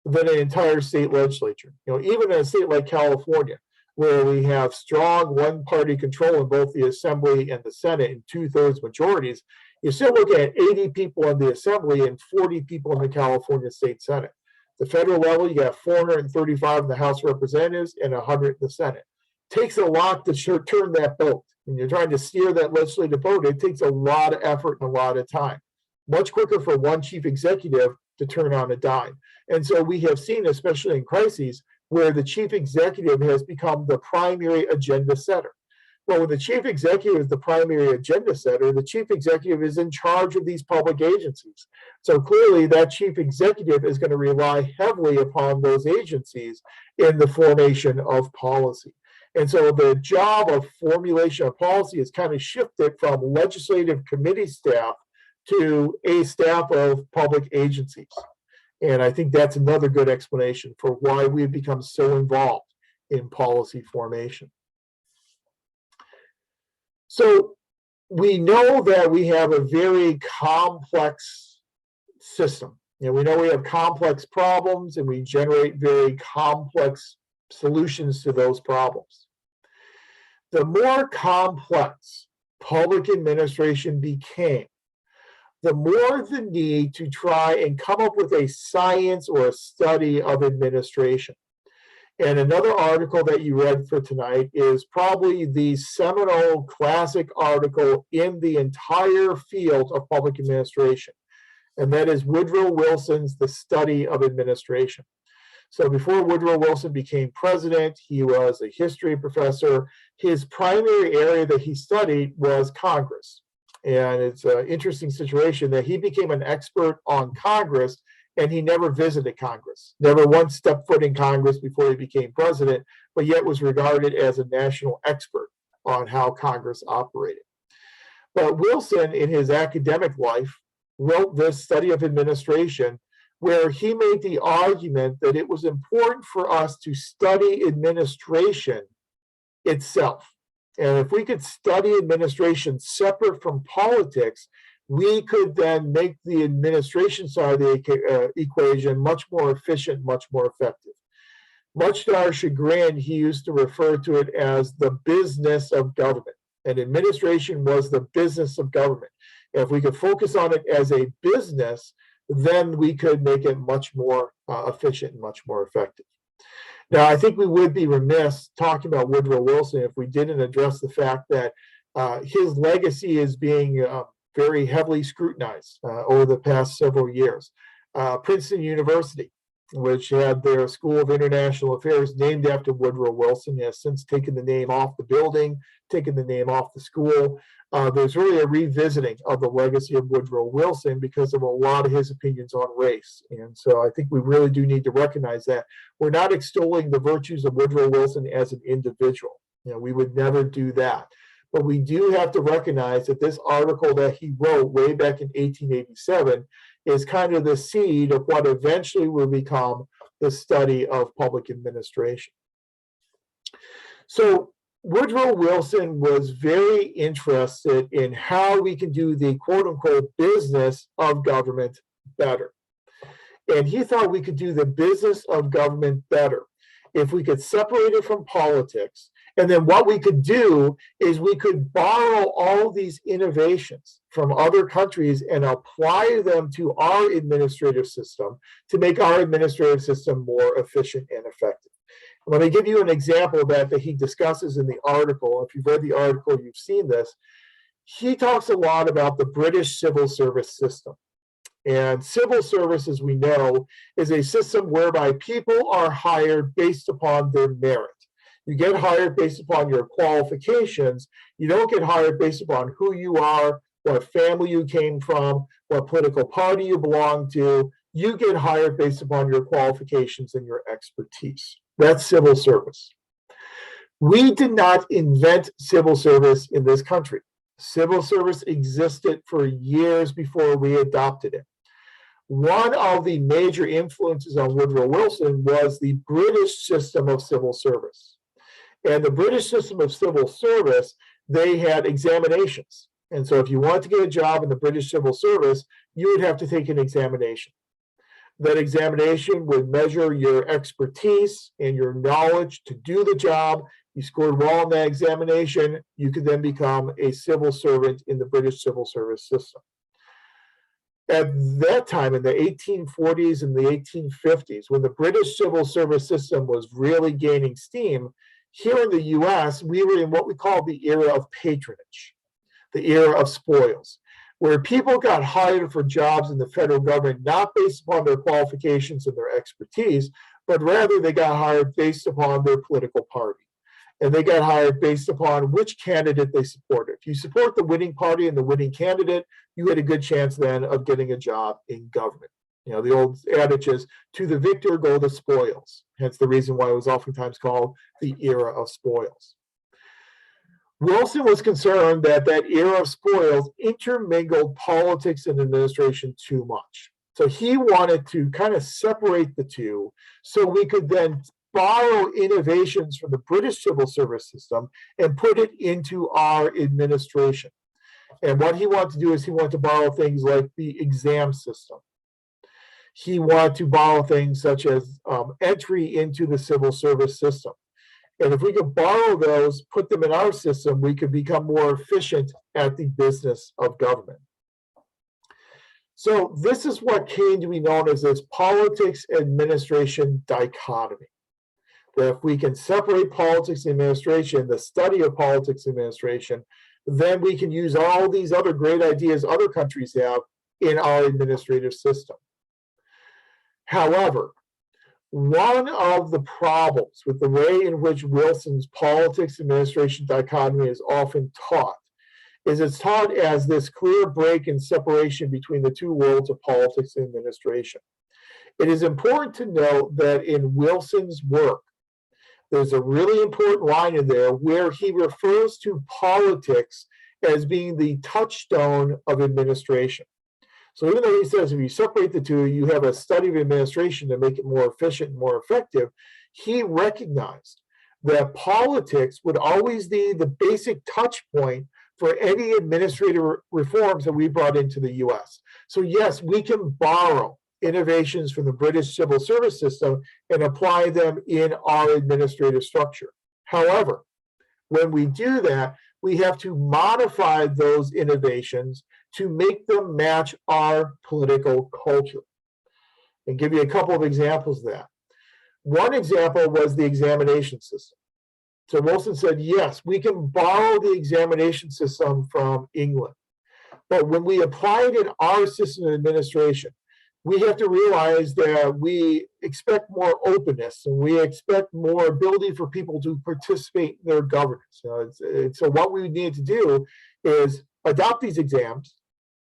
A: than an entire state legislature. Even in a state like California, where we have strong one-party control in both the Assembly and the Senate in 2/3 majorities, you're still looking at 80 people in the Assembly and 40 people in the California State Senate. The federal level, you got 435 in the House of Representatives and 100 in the Senate. It takes a lot to turn that boat. When you're trying to steer that legislative boat, it takes a lot of effort and a lot of time. Much quicker for one chief executive to turn on a dime. And so we have seen, especially in crises, where the chief executive has become the primary agenda setter. Well, when the chief executive is the primary agenda setter, the chief executive is in charge of these public agencies. So clearly that chief executive is going to rely heavily upon those agencies in the formation of policy. And so the job of formulation of policy has kind of shifted from legislative committee staff to a staff of public agencies. And I think that's another good explanation for why we've become so involved in policy formation. So we know that we have a very complex system. We know we have complex problems and we generate very complex solutions to those problems. The more complex public administration became, the more the need to try and come up with a science or a study of administration. And another article that you read for tonight is probably the seminal classic article in the entire field of public administration. And that is Woodrow Wilson's The Study of Administration. So before Woodrow Wilson became president, he was a history professor. His primary area that he studied was Congress. And it's an interesting situation that he became an expert on Congress, and he never visited Congress, never once stepped foot in Congress before he became president, but yet was regarded as a national expert on how Congress operated. But Wilson, in his academic life, wrote this study of administration where he made the argument that it was important for us to study administration itself. And if we could study administration separate from politics, we could then make the administration side of the equation much more efficient, much more effective. Much to our chagrin, he used to refer to it as the business of government. And administration was the business of government. And if we could focus on it as a business, then we could make it much more efficient and much more effective. Now, I think we would be remiss talking about Woodrow Wilson if we didn't address the fact that his legacy is being very heavily scrutinized over the past several years. Princeton University, which had their School of International Affairs named after Woodrow Wilson, has since taken the name off the building, taken the name off the school. There's really a revisiting of the legacy of Woodrow Wilson because of a lot of his opinions on race. And so I think we really do need to recognize that. We're not extolling the virtues of Woodrow Wilson as an individual. We would never do that. But we do have to recognize that this article that he wrote way back in 1887 is kind of the seed of what eventually will become the study of public administration. So Woodrow Wilson was very interested in how we can do the quote unquote business of government better. And he thought we could do the business of government better if we could separate it from politics. And then what we could do is we could borrow all these innovations from other countries and apply them to our administrative system to make our administrative system more efficient and effective. Let me give you an example of that he discusses in the article. If you've read the article, you've seen this. He talks a lot about the British civil service system. And civil service, as we know, is a system whereby people are hired based upon their merit. You get hired based upon your qualifications. You don't get hired based upon who you are, what family you came from, what political party you belong to. You get hired based upon your qualifications and your expertise. That's civil service. We did not invent civil service in this country. Civil service existed for years before we adopted it. One of the major influences on Woodrow Wilson was the British system of civil service. And the British system of civil service, they had examinations. And so if you wanted to get a job in the British civil service, you would have to take an examination. That examination would measure your expertise and your knowledge to do the job. You scored well on that examination, you could then become a civil servant in the British civil service system. At that time, in the 1840s and the 1850s, when the British civil service system was really gaining steam, here in the US, we were in what we call the era of patronage, the era of spoils, where people got hired for jobs in the federal government, not based upon their qualifications and their expertise, but rather they got hired based upon their political party. And they got hired based upon which candidate they supported. If you support the winning party and the winning candidate, you had a good chance then of getting a job in government. The old adage is, to the victor go the spoils. Hence the reason why it was oftentimes called the era of spoils. Wilson was concerned that that era of spoils intermingled politics and administration too much. So he wanted to kind of separate the two so we could then borrow innovations from the British civil service system and put it into our administration. And what he wanted to do is he wanted to borrow things like the exam system. He wanted to borrow things such as entry into the civil service system. And if we could borrow those, put them in our system, we could become more efficient at the business of government. So this is what came to be known as this politics administration dichotomy. That if we can separate politics and administration, the study of politics and administration, then we can use all these other great ideas other countries have in our administrative system. However, one of the problems with the way in which Wilson's politics administration dichotomy is often taught is it's taught as this clear break and separation between the two worlds of politics and administration. It is important to note that in Wilson's work, there's a really important line in there where he refers to politics as being the touchstone of administration. So even though he says if you separate the two, you have a study of administration to make it more efficient and more effective, he recognized that politics would always be the basic touch point for any administrative reforms that we brought into the US. So yes, we can borrow innovations from the British civil service system and apply them in our administrative structure. However, when we do that, we have to modify those innovations to make them match our political culture. And give you a couple of examples of that. One example was the examination system. So Wilson said, yes, we can borrow the examination system from England, but when we apply it in our system of administration, we have to realize that we expect more openness and we expect more ability for people to participate in their governance. So what we need to do is adopt these exams,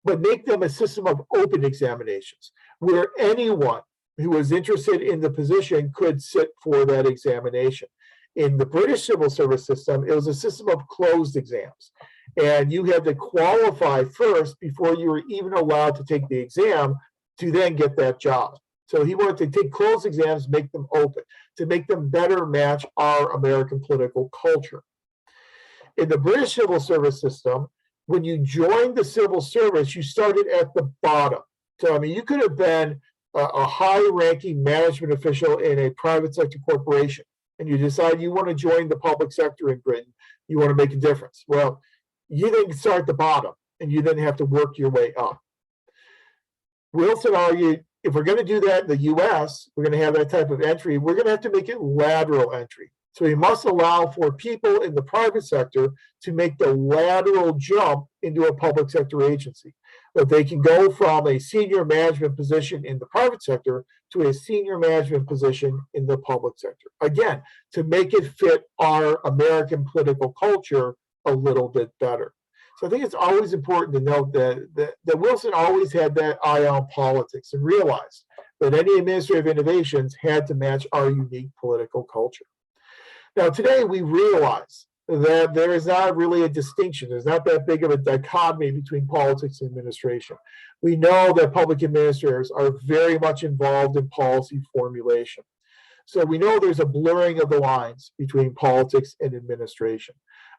A: but make them a system of open examinations where anyone who is interested in the position could sit for that examination. In the British civil service system, it was a system of closed exams. And you had to qualify first before you were even allowed to take the exam to then get that job. So he wanted to take closed exams, make them open, to make them better match our American political culture. In the British civil service system, when you joined the civil service, you started at the bottom. So, I mean, you could have been a high-ranking management official in a private sector corporation, and you decide you want to join the public sector in Britain, you want to make a difference. Well, you then start at the bottom, and you then have to work your way up. Wilson argued, if we're going to do that in the US, we're going to have that type of entry, we're going to have to make it lateral entry. So we must allow for people in the private sector to make the lateral jump into a public sector agency. That they can go from a senior management position in the private sector to a senior management position in the public sector. Again, to make it fit our American political culture a little bit better. So I think it's always important to note that Wilson always had that eye on politics and realized that any administrative innovations had to match our unique political culture. Now, today we realize that there is not really a distinction. There's not that big of a dichotomy between politics and administration. We know that public administrators are very much involved in policy formulation. So we know there's a blurring of the lines between politics and administration.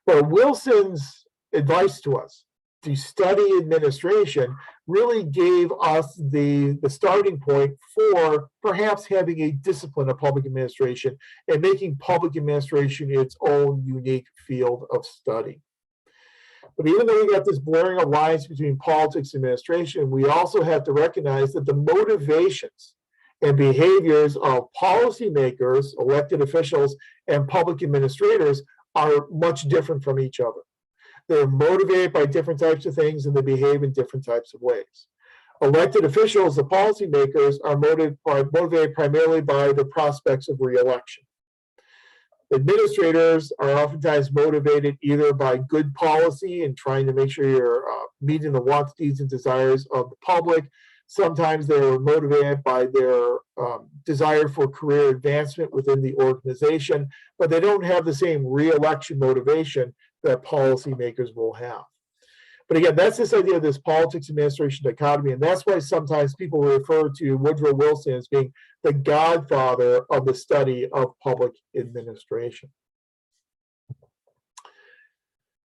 A: But Wilson's advice to us to study administration really gave us the starting point for perhaps having a discipline of public administration and making public administration its own unique field of study. But even though we got this blurring of lines between politics and administration, we also have to recognize that the motivations and behaviors of policymakers, elected officials, and public administrators are much different from each other. They're motivated by different types of things and they behave in different types of ways. Elected officials, the policymakers, are motivated primarily by the prospects of re-election. Administrators are oftentimes motivated either by good policy and trying to make sure you're meeting the wants, needs, and desires of the public. Sometimes they're motivated by their desire for career advancement within the organization, but they don't have the same re-election motivation that policymakers will have. But again, that's this idea of this politics administration dichotomy, and that's why sometimes people refer to Woodrow Wilson as being the godfather of the study of public administration.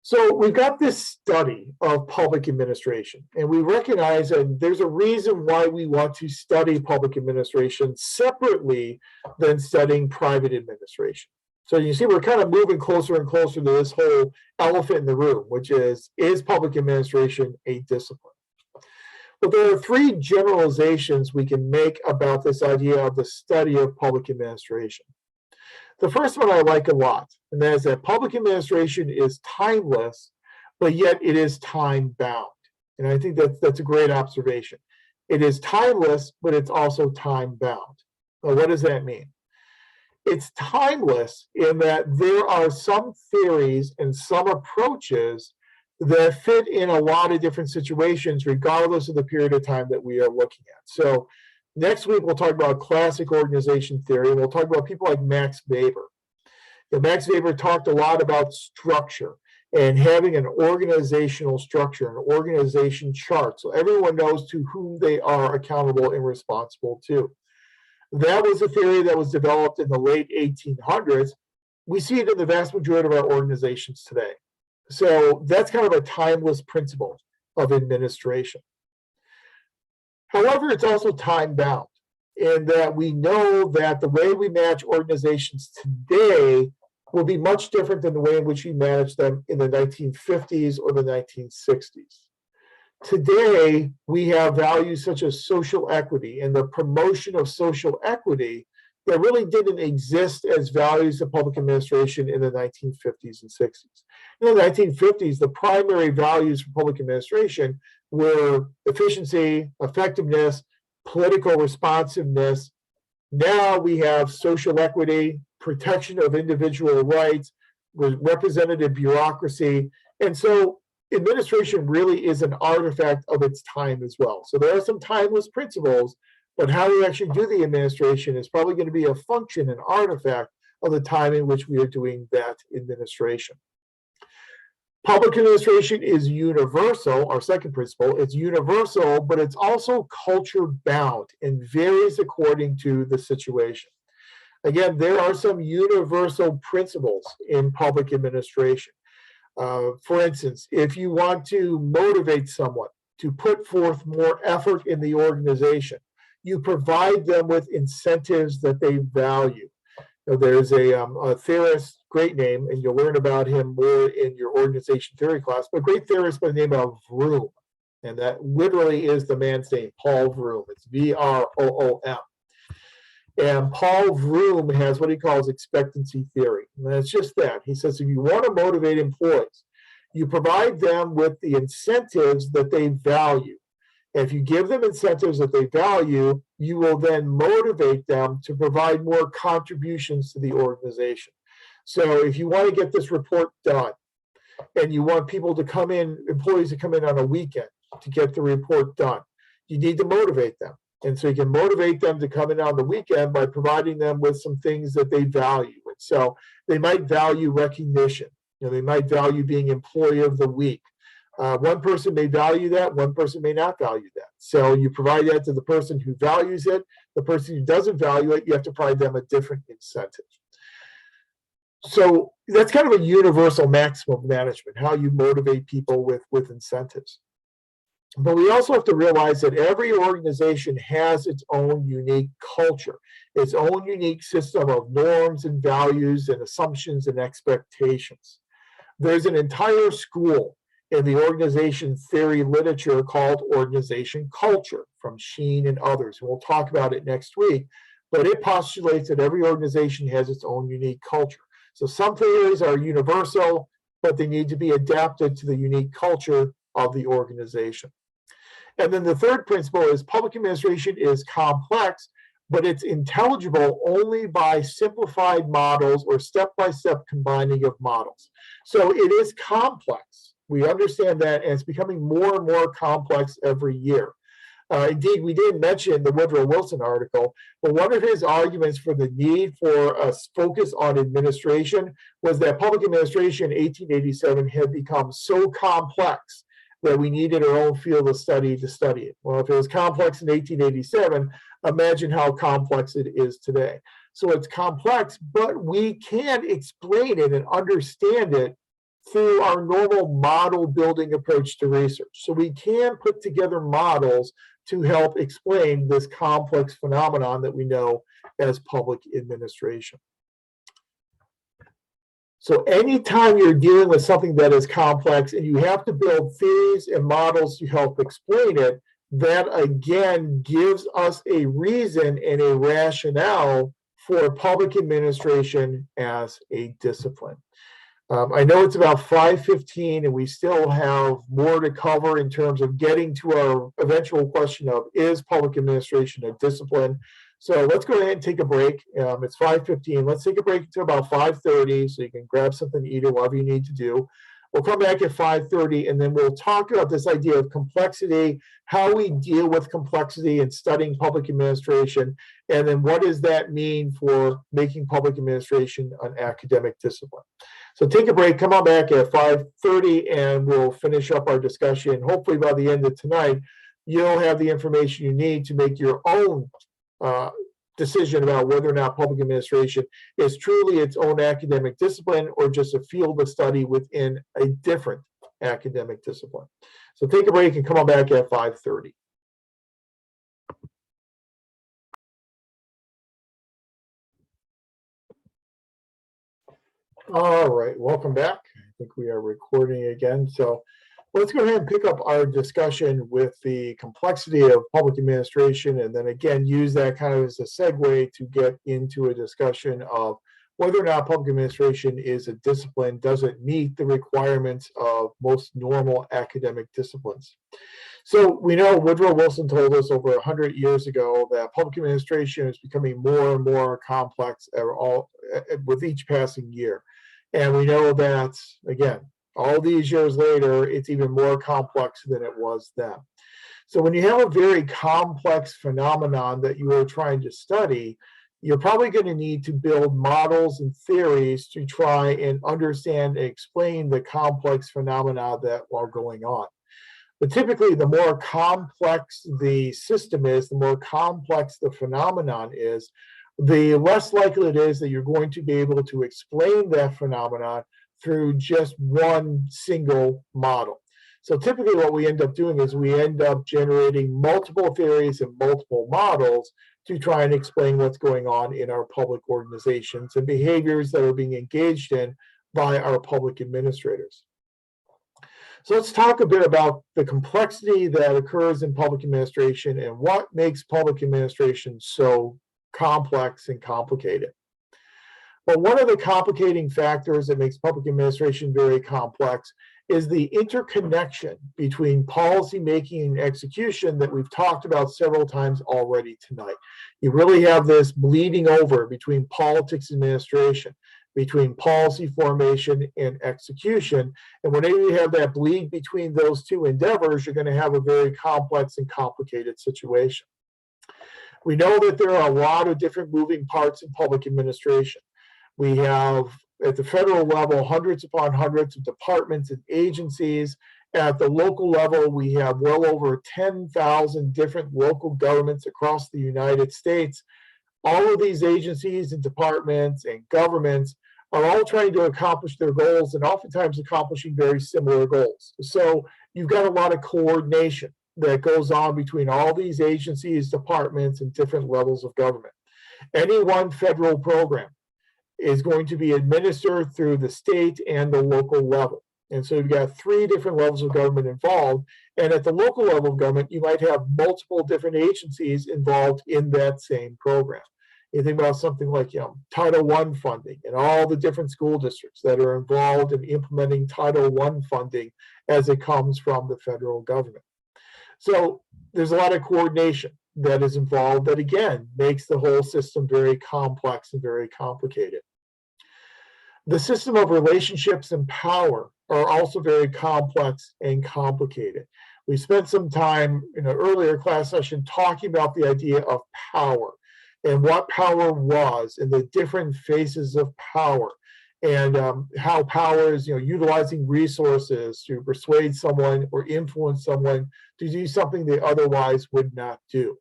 A: So we've got this study of public administration, and we recognize that there's a reason why we want to study public administration separately than studying private administration. So you see, we're kind of moving closer and closer to this whole elephant in the room, which is public administration a discipline? But there are three generalizations we can make about this idea of the study of public administration. The first one I like a lot, and that is that public administration is timeless, but yet it is time-bound. And I think that's a great observation. It is timeless, but it's also time-bound. Now, what does that mean? It's timeless in that there are some theories and some approaches that fit in a lot of different situations, regardless of the period of time that we are looking at. So next week, we'll talk about classic organization theory. We'll talk about people like Max Weber. Max Weber talked a lot about structure and having an organizational structure, an organization chart, so everyone knows to whom they are accountable and responsible to. That was a theory that was developed in the late 1800s. We see it in the vast majority of our organizations today. So that's kind of a timeless principle of administration. However, it's also time bound in that we know that the way we manage organizations today will be much different than the way in which we managed them in the 1950s or the 1960s. Today, we have values such as social equity and the promotion of social equity that really didn't exist as values of public administration in the 1950s and 60s. In the 1950s, the primary values for public administration were efficiency, effectiveness, political responsiveness. Now we have social equity, protection of individual rights, representative bureaucracy. And so administration really is an artifact of its time as well. So there are some timeless principles, but how we actually do the administration is probably going to be a function, an artifact of the time in which we are doing that administration. Public administration is universal, our second principle. It's universal, but it's also culture bound and varies according to the situation. Again, there are some universal principles in public administration. For instance, if you want to motivate someone to put forth more effort in the organization, you provide them with incentives that they value. There's a theorist, great name, and you'll learn about him more in your organization theory class, but a great theorist by the name of Vroom. And that literally is the man's name, Paul Vroom. It's V-R-O-O-M. And Paul Vroom has what he calls expectancy theory. And it's just that. He says if you want to motivate employees, you provide them with the incentives that they value. And if you give them incentives that they value, you will then motivate them to provide more contributions to the organization. So if you want to get this report done, and you want people to come in, employees to come in on a weekend to get the report done, you need to motivate them. And so you can motivate them to come in on the weekend by providing them with some things that they value. And so they might value recognition. They might value being employee of the week. One person may value that, one person may not value that. So you provide that to the person who values it. The person who doesn't value it, you have to provide them a different incentive. So that's kind of a universal maximum of management, how you motivate people with incentives. But we also have to realize that every organization has its own unique culture, its own unique system of norms and values and assumptions and expectations. There's an entire school in the organization theory literature called organization culture from Sheen and others. And we'll talk about it next week, but it postulates that every organization has its own unique culture. So some theories are universal, but they need to be adapted to the unique culture of the organization. And then the third principle is public administration is complex, but it's intelligible only by simplified models or step-by-step combining of models. So it is complex. We understand that, and it's becoming more and more complex every year. Indeed, we didn't mention the Woodrow Wilson article, but one of his arguments for the need for a focus on administration was that public administration in 1887 had become so complex that we needed our own field of study to study it. Well, if it was complex in 1887, imagine how complex it is today. So it's complex, but we can explain it and understand it through our normal model building approach to research. So we can put together models to help explain this complex phenomenon that we know as public administration. So anytime you're dealing with something that is complex and you have to build theories and models to help explain it, that again gives us a reason and a rationale for public administration as a discipline. I know it's about 5:15 and we still have more to cover in terms of getting to our eventual question of, is public administration a discipline? So let's go ahead and take a break. It's 5:15. Let's take a break until about 5:30 so you can grab something to eat or whatever you need to do. We'll come back at 5:30, and then we'll talk about this idea of complexity, how we deal with complexity in studying public administration, and then what does that mean for making public administration an academic discipline. So take a break, come on back at 5:30, and we'll finish up our discussion. Hopefully by the end of tonight, you'll have the information you need to make your own decision about whether or not public administration is truly its own academic discipline or just a field of study within a different academic discipline. So take a break and come on back at 5:30. All right, welcome back. I think we are recording again. So let's go ahead and pick up our discussion with the complexity of public administration, and then again use that kind of as a segue to get into a discussion of whether or not public administration is a discipline. Does it meet the requirements of most normal academic disciplines? So we know Woodrow Wilson told us over 100 years ago that public administration is becoming more and more complex with each passing year. And we know that, again, all these years later, it's even more complex than it was then. So when you have a very complex phenomenon that you are trying to study, you're probably going to need to build models and theories to try and understand and explain the complex phenomena that are going on. But typically, the more complex the system is, the more complex the phenomenon is, the less likely it is that you're going to be able to explain that phenomenon through just one single model. So typically what we end up doing is we end up generating multiple theories and multiple models to try and explain what's going on in our public organizations and behaviors that are being engaged in by our public administrators. So let's talk a bit about the complexity that occurs in public administration and what makes public administration so complex and complicated. But one of the complicating factors that makes public administration very complex is the interconnection between policy making and execution that we've talked about several times already tonight. You really have this bleeding over between politics and administration, between policy formation and execution. And whenever you have that bleed between those two endeavors, you're going to have a very complex and complicated situation. We know that there are a lot of different moving parts in public administration. We have, at the federal level, hundreds upon hundreds of departments and agencies. At the local level, we have well over 10,000 different local governments across the United States. All of these agencies and departments and governments are all trying to accomplish their goals and oftentimes accomplishing very similar goals. So you've got a lot of coordination that goes on between all these agencies, departments, and different levels of government. Any one federal program is going to be administered through the state and the local level. And so you've got three different levels of government involved. And at the local level of government, you might have multiple different agencies involved in that same program. You think about something like Title I funding and all the different school districts that are involved in implementing Title I funding as it comes from the federal government. So there's a lot of coordination that is involved that, again, makes the whole system very complex and very complicated. The system of relationships and power are also very complex and complicated. We spent some time in an earlier class session talking about the idea of power and what power was and the different phases of power, and how power is utilizing resources to persuade someone or influence someone to do something they otherwise would not do.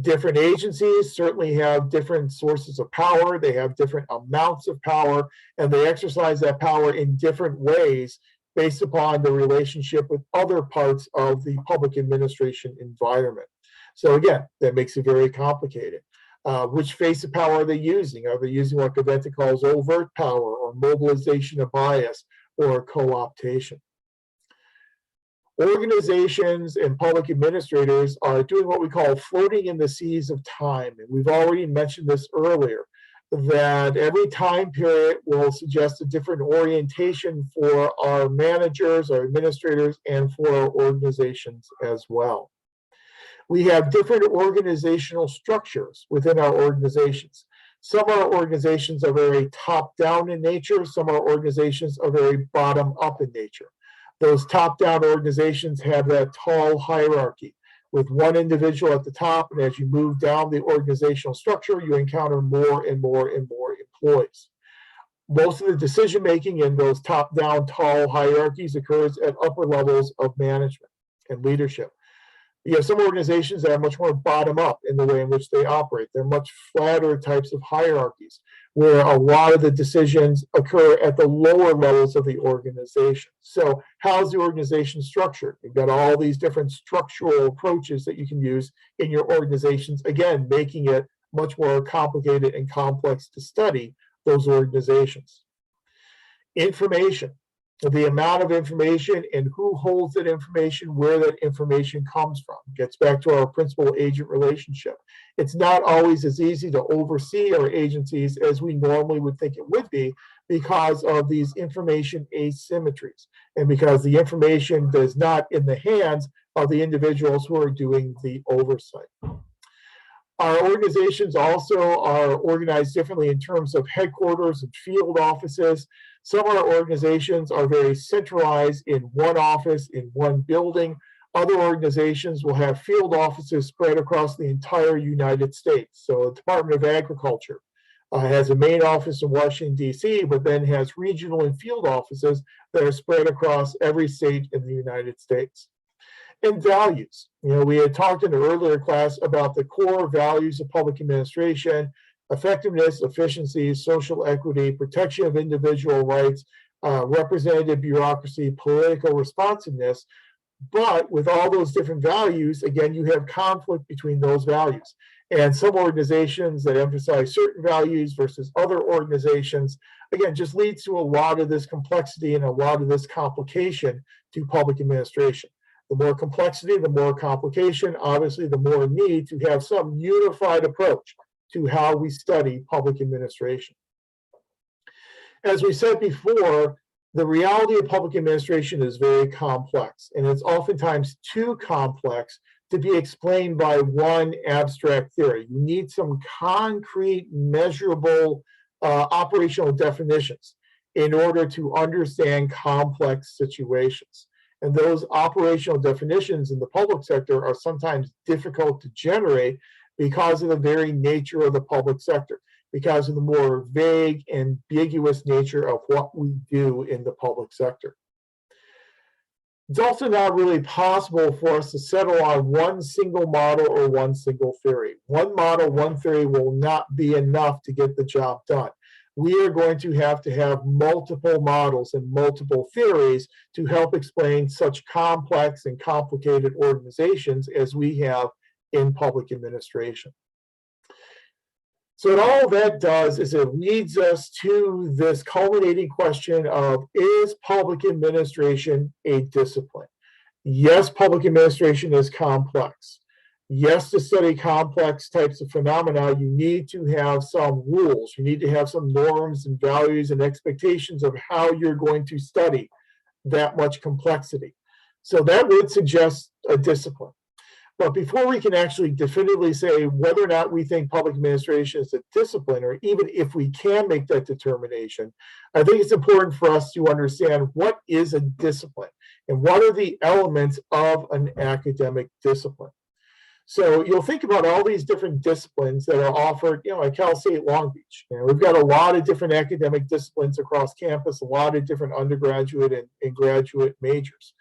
A: Different agencies certainly have different sources of power. They have different amounts of power, and they exercise that power in different ways based upon the relationship with other parts of the public administration environment. So again, that makes it very complicated. Which phase of power are they using? Are they using what Gaventa calls overt power, or mobilization of bias, or co-optation? Organizations and public administrators are doing what we call floating in the seas of time. And we've already mentioned this earlier, that every time period will suggest a different orientation for our managers, our administrators, and for our organizations as well. We have different organizational structures within our organizations. Some of our organizations are very top-down in nature. Some of our organizations are very bottom-up in nature. Those top-down organizations have that tall hierarchy with one individual at the top, and as you move down the organizational structure, you encounter more and more and more employees. Most of the decision-making in those top-down tall hierarchies occurs at upper levels of management and leadership. You have some organizations that are much more bottom-up in the way in which they operate. They're much flatter types of hierarchies, where a lot of the decisions occur at the lower levels of the organization. So how's the organization structured? You've got all these different structural approaches that you can use in your organizations, again, making it much more complicated and complex to study those organizations. Information. The amount of information and who holds that information, where that information comes from. Gets back to our principal-agent relationship. It's not always as easy to oversee our agencies as we normally would think it would be because of these information asymmetries and because the information is not in the hands of the individuals who are doing the oversight. Our organizations also are organized differently in terms of headquarters and field offices. Some of our organizations are very centralized in one office, in one building. Other organizations will have field offices spread across the entire United States. So the Department of Agriculture has a main office in Washington, D.C., but then has regional and field offices that are spread across every state in the United States. And values. We had talked in an earlier class about the core values of public administration: effectiveness, efficiency, social equity, protection of individual rights, representative bureaucracy, political responsiveness. But with all those different values, again, you have conflict between those values. And some organizations that emphasize certain values versus other organizations, again, just leads to a lot of this complexity and a lot of this complication to public administration. The more complexity, the more complication, obviously, the more need to have some unified approach to how we study public administration. As we said before, the reality of public administration is very complex, and it's oftentimes too complex to be explained by one abstract theory. You need some concrete, measurable operational definitions in order to understand complex situations. And those operational definitions in the public sector are sometimes difficult to generate because of the very nature of the public sector, because of the more vague, ambiguous nature of what we do in the public sector. It's also not really possible for us to settle on one single model or one single theory. One model, one theory will not be enough to get the job done. We are going to have multiple models and multiple theories to help explain such complex and complicated organizations as we have in public administration. So all that does is it leads us to this culminating question of, is public administration a discipline? Yes, public administration is complex. Yes, to study complex types of phenomena, you need to have some rules. You need to have some norms and values and expectations of how you're going to study that much complexity. So that would suggest a discipline. But before we can actually definitively say whether or not we think public administration is a discipline, or even if we can make that determination, I think it's important for us to understand what is a discipline and what are the elements of an academic discipline. So you'll think about all these different disciplines that are offered, at Cal State Long Beach. We've got a lot of different academic disciplines across campus, a lot of different undergraduate and graduate majors.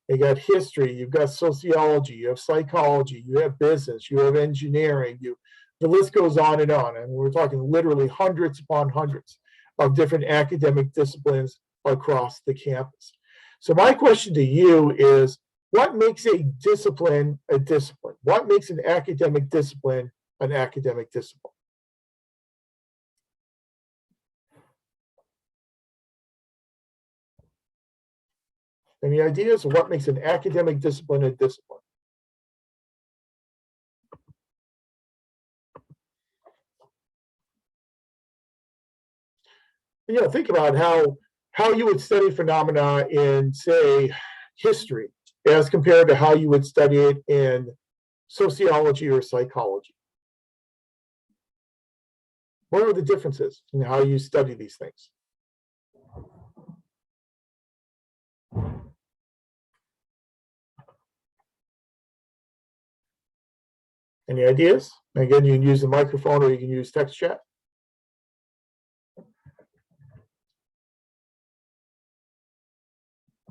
A: You got history, you've got sociology, you have psychology, you have business, you have engineering, the list goes on, and we're talking literally hundreds upon hundreds of different academic disciplines across the campus. So my question to you is, what makes a discipline a discipline? What makes an academic discipline an academic discipline? Any ideas of what makes an academic discipline a discipline? Think about how you would study phenomena in, say, history as compared to how you would study it in sociology or psychology. What are the differences in how you study these things? Any ideas? Again, you can use the microphone or you can use text chat.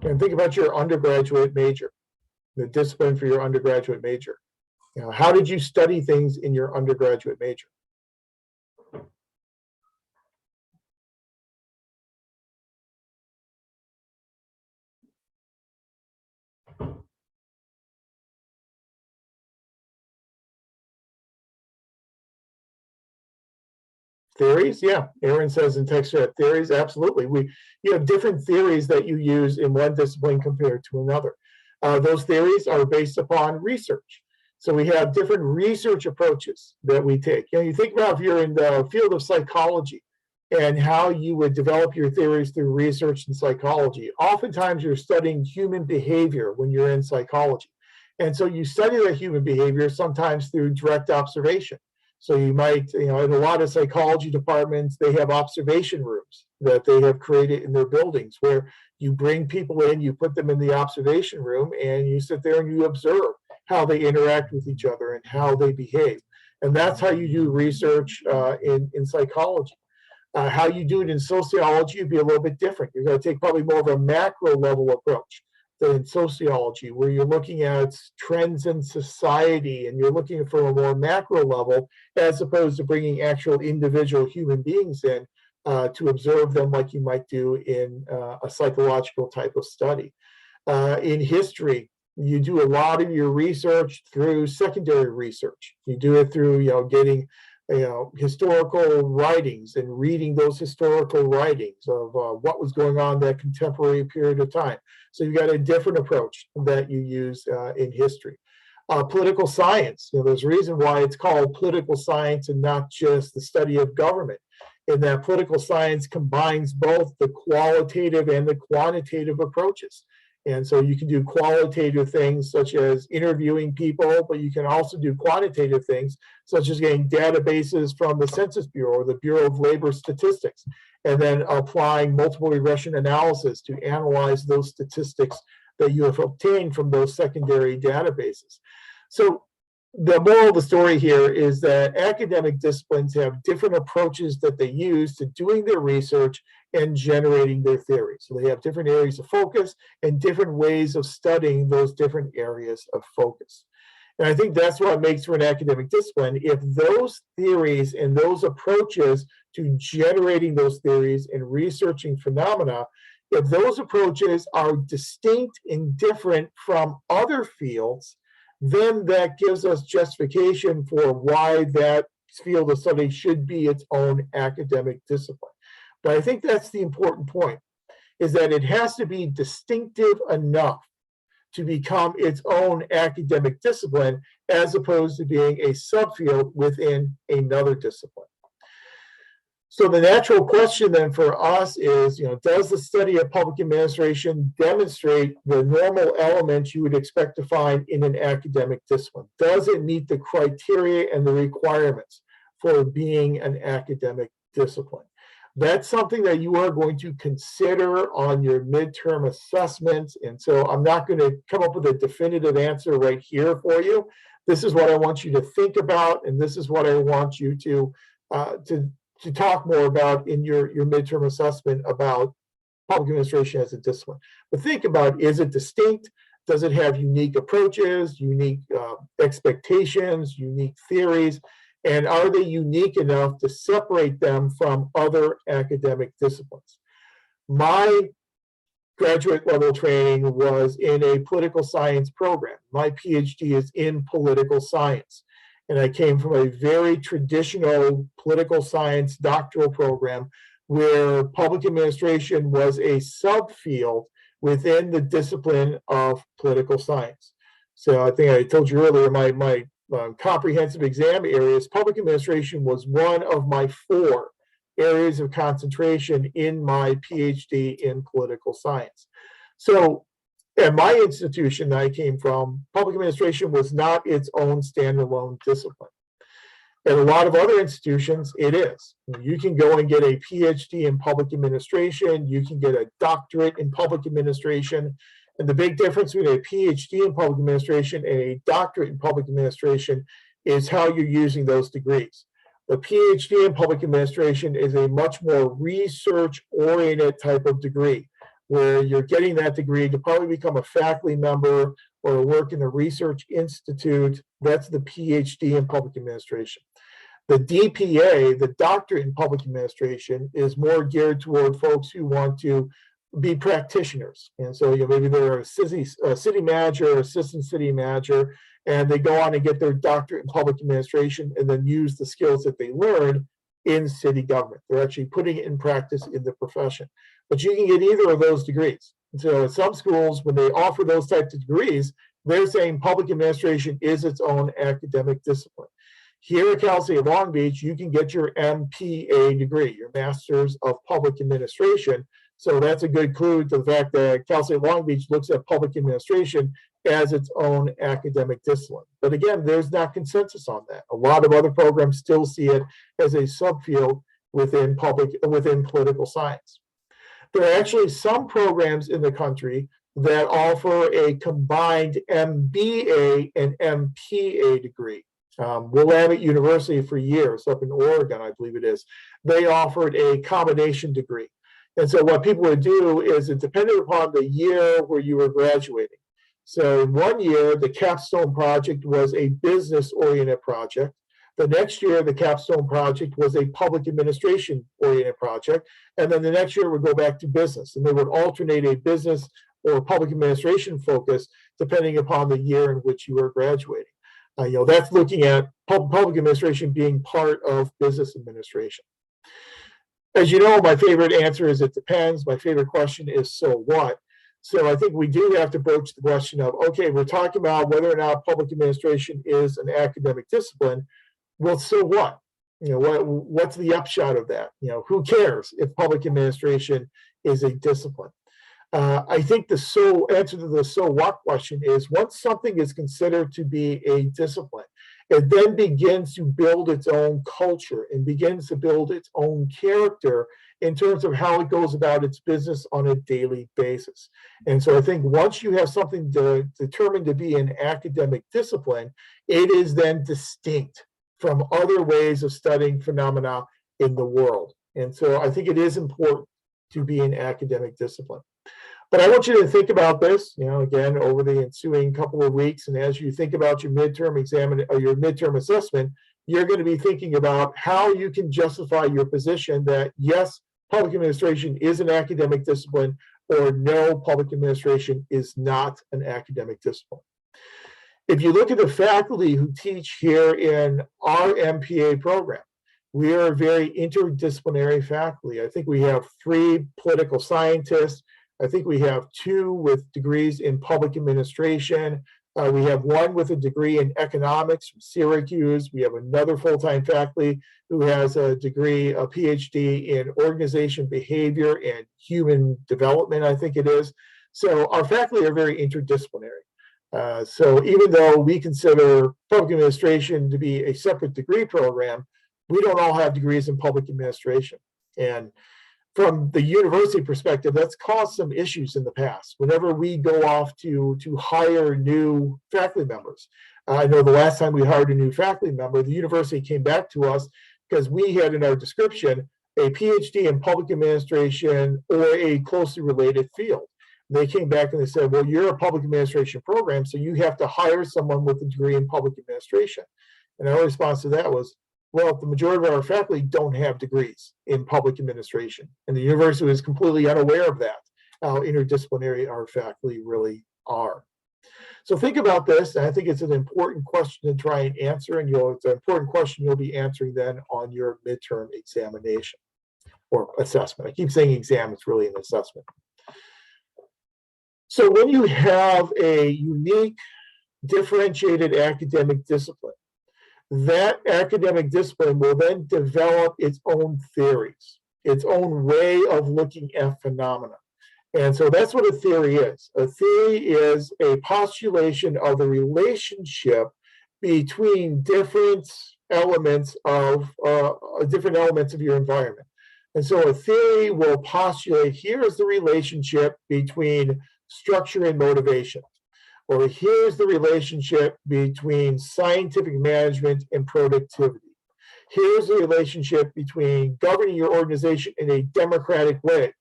A: And think about your undergraduate major, the discipline for your undergraduate major. You know, how did you study things in your undergraduate major? Theories, yeah. Aaron says in text chat, theories, absolutely. You have different theories that you use in one discipline compared to another. Those theories are based upon research. So we have different research approaches that we take. You know, you think about if you're in the field of psychology and how you would develop your theories through research in psychology. Oftentimes you're studying human behavior when you're in psychology. And so you study that human behavior sometimes through direct observation. So you might, you know, in a lot of psychology departments, they have observation rooms that they have created in their buildings where you bring people in, you put them in the observation room, and you sit there and you observe how they interact with each other and how they behave. And that's how you do research in psychology. How you do it in sociology would be a little bit different. You're going to take probably more of a macro level approach than in sociology, where you're looking at trends in society and you're looking for a more macro level, as opposed to bringing actual individual human beings in to observe them like you might do in a psychological type of study. In history, you do a lot of your research through secondary research. You do it through, you know, getting, you know, historical writings and reading those historical writings of what was going on in that contemporary period of time. So you've got a different approach that you use in history. Political science, you know, there's a reason why it's called political science and not just the study of government. In that political science combines both the qualitative and the quantitative approaches. And so you can do qualitative things such as interviewing people, but you can also do quantitative things such as getting databases from the Census Bureau or the Bureau of Labor Statistics, and then applying multiple regression analysis to analyze those statistics that you have obtained from those secondary databases. So the moral of the story here is that academic disciplines have different approaches that they use to doing their research and generating their theories. So they have different areas of focus and different ways of studying those different areas of focus. And I think that's what makes for an academic discipline. If those theories and those approaches to generating those theories and researching phenomena, if those approaches are distinct and different from other fields, then that gives us justification for why that field of study should be its own academic discipline. But I think that's the important point, is that it has to be distinctive enough to become its own academic discipline, as opposed to being a subfield within another discipline. So the natural question then for us is, you know, does the study of public administration demonstrate the normal elements you would expect to find in an academic discipline? Does it meet the criteria and the requirements for being an academic discipline? That's something that you are going to consider on your midterm assessments. And so I'm not going to come up with a definitive answer right here for you. This is what I want you to think about, and this is what I want you to talk more about in your midterm assessment about public administration as a discipline. But think about, is it distinct? Does it have unique approaches, unique expectations, unique theories? And are they unique enough to separate them from other academic disciplines? My graduate level training was in a political science program. My PhD is in political science. And I came from a very traditional political science doctoral program where public administration was a subfield within the discipline of political science. So I think I told you earlier, my comprehensive exam areas, public administration was one of my 4 areas of concentration in my PhD in political science. So at my institution that I came from, public administration was not its own standalone discipline. At a lot of other institutions, it is. You can go and get a PhD in public administration. You can get a doctorate in public administration. And the big difference between a PhD in public administration and a doctorate in public administration is how you're using those degrees. The PhD in public administration is a much more research-oriented type of degree, where you're getting that degree to probably become a faculty member or work in a research institute. That's the PhD in public administration. The DPA, the doctorate in public administration, is more geared toward folks who want to be practitioners. And so maybe they're a city manager or assistant city manager, and they go on and get their doctorate in public administration and then use the skills that they learned in city government. They're actually putting it in practice in the profession. But you can get either of those degrees. And so at some schools, when they offer those types of degrees, they're saying public administration is its own academic discipline. Here at Cal State Long Beach, you can get your MPA degree, your Master's of Public Administration. So that's a good clue to the fact that Cal State Long Beach looks at public administration as its own academic discipline. But again, there's not consensus on that. A lot of other programs still see it as a subfield within political science. There are actually some programs in the country that offer a combined MBA and MPA degree. Willamette University for years, up in Oregon, I believe it is, they offered a combination degree. And so what people would do is it depended upon the year where you were graduating. So in 1 year, the capstone project was a business-oriented project. The next year, the capstone project was a public administration-oriented project. And then the next year would go back to business. And they would alternate a business or public administration focus depending upon the year in which you were graduating. That's looking at public administration being part of business administration. As you know, my favorite answer is it depends. My favorite question is, so what? So I think we do have to broach the question of, okay, we're talking about whether or not public administration is an academic discipline. Well, so what? What's the upshot of that? Who cares if public administration is a discipline? I think the answer to the so what question is, once something is considered to be a discipline, it then begins to build its own culture and begins to build its own character in terms of how it goes about its business on a daily basis. And so I think once you have something determined to be an academic discipline, it is then distinct from other ways of studying phenomena in the world. And so I think it is important to be an academic discipline. But I want you to think about this, again, over the ensuing couple of weeks. And as you think about your midterm exam or your midterm assessment, you're going to be thinking about how you can justify your position that, yes, public administration is an academic discipline, or no, public administration is not an academic discipline. If you look at the faculty who teach here in our MPA program, we are a very interdisciplinary faculty. I think we have 3 political scientists. I think we have 2 with degrees in public administration. We have 1 with a degree in economics from Syracuse. We have another full-time faculty who has a degree, a PhD in organization behavior and human development, I think it is. So our faculty are very interdisciplinary. So even though we consider public administration to be a separate degree program, we don't all have degrees in public administration. And from the university perspective, that's caused some issues in the past. Whenever we go off to hire new faculty members, I know the last time we hired a new faculty member, the university came back to us because we had in our description a PhD in public administration or a closely related field. They came back and they said, well, you're a public administration program, so you have to hire someone with a degree in public administration. And our response to that was, well, the majority of our faculty don't have degrees in public administration. And the university was completely unaware of that, how interdisciplinary our faculty really are. So think about this, and I think it's an important question to try and answer, and it's an important question you'll be answering then on your midterm examination or assessment. I keep saying exam, it's really an assessment. So when you have a unique, differentiated academic discipline, that academic discipline will then develop its own theories, its own way of looking at phenomena. And so that's what a theory is. A theory is a postulation of the relationship between different elements of your environment. And so a theory will postulate, here's the relationship between structure and motivation, or here's the relationship between scientific management and productivity. Here's the relationship between governing your organization in a democratic way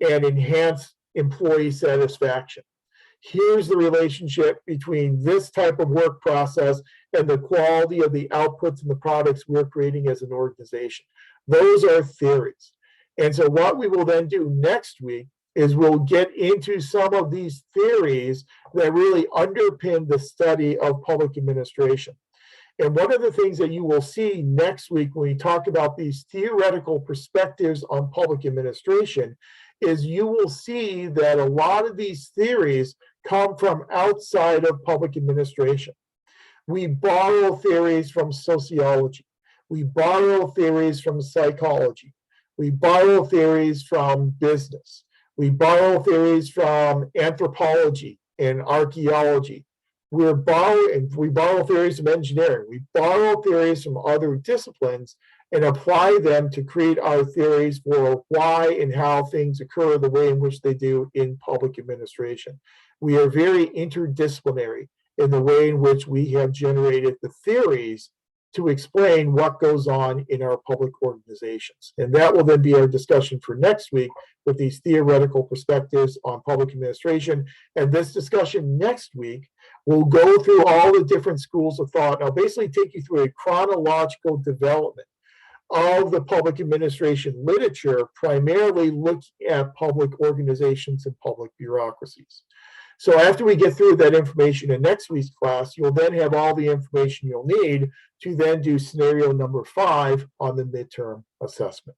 A: and enhance employee satisfaction. Here's the relationship between this type of work process and the quality of the outputs and the products we're creating as an organization. Those are theories. And so what we will then do next week is we'll get into some of these theories that really underpin the study of public administration. And one of the things that you will see next week when we talk about these theoretical perspectives on public administration is you will see that a lot of these theories come from outside of public administration. We borrow theories from sociology. We borrow theories from psychology. We borrow theories from business. We borrow theories from anthropology and archaeology. We borrow theories from engineering. We borrow theories from other disciplines and apply them to create our theories for why and how things occur the way in which they do in public administration. We are very interdisciplinary in the way in which we have generated the theories to explain what goes on in our public organizations. And that will then be our discussion for next week with these theoretical perspectives on public administration. And this discussion next week will go through all the different schools of thought. I'll basically take you through a chronological development of the public administration literature, primarily looking at public organizations and public bureaucracies. So after we get through that information in next week's class, you'll then have all the information you'll need to then do scenario number 5 on the midterm assessment.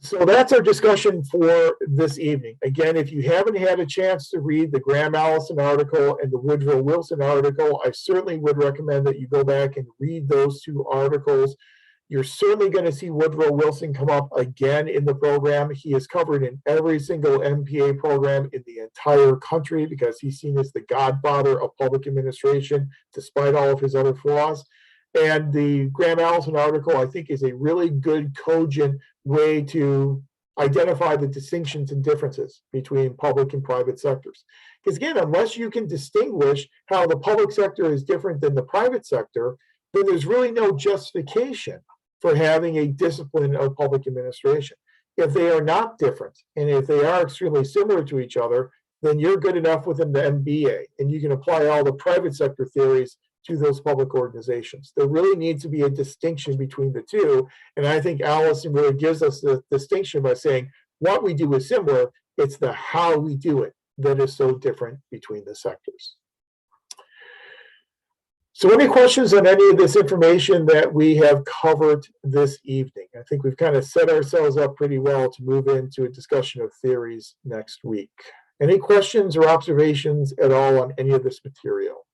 A: So that's our discussion for this evening. Again, if you haven't had a chance to read the Graham Allison article and the Woodrow Wilson article, I certainly would recommend that you go back and read those 2 articles. You're certainly going to see Woodrow Wilson come up again in the program. He is covered in every single MPA program in the entire country because he's seen as the godfather of public administration, despite all of his other flaws. And the Graham Allison article, I think, is a really good, cogent way to identify the distinctions and differences between public and private sectors. Because again, unless you can distinguish how the public sector is different than the private sector, then there's really no justification for having a discipline of public administration. If they are not different, and if they are extremely similar to each other, then you're good enough within the MBA, and you can apply all the private sector theories to those public organizations. There really needs to be a distinction between the two, and I think Allison really gives us the distinction by saying what we do is similar, it's the how we do it that is so different between the sectors. So any questions on any of this information that we have covered this evening? I think we've kind of set ourselves up pretty well to move into a discussion of theories next week. Any questions or observations at all on any of this material?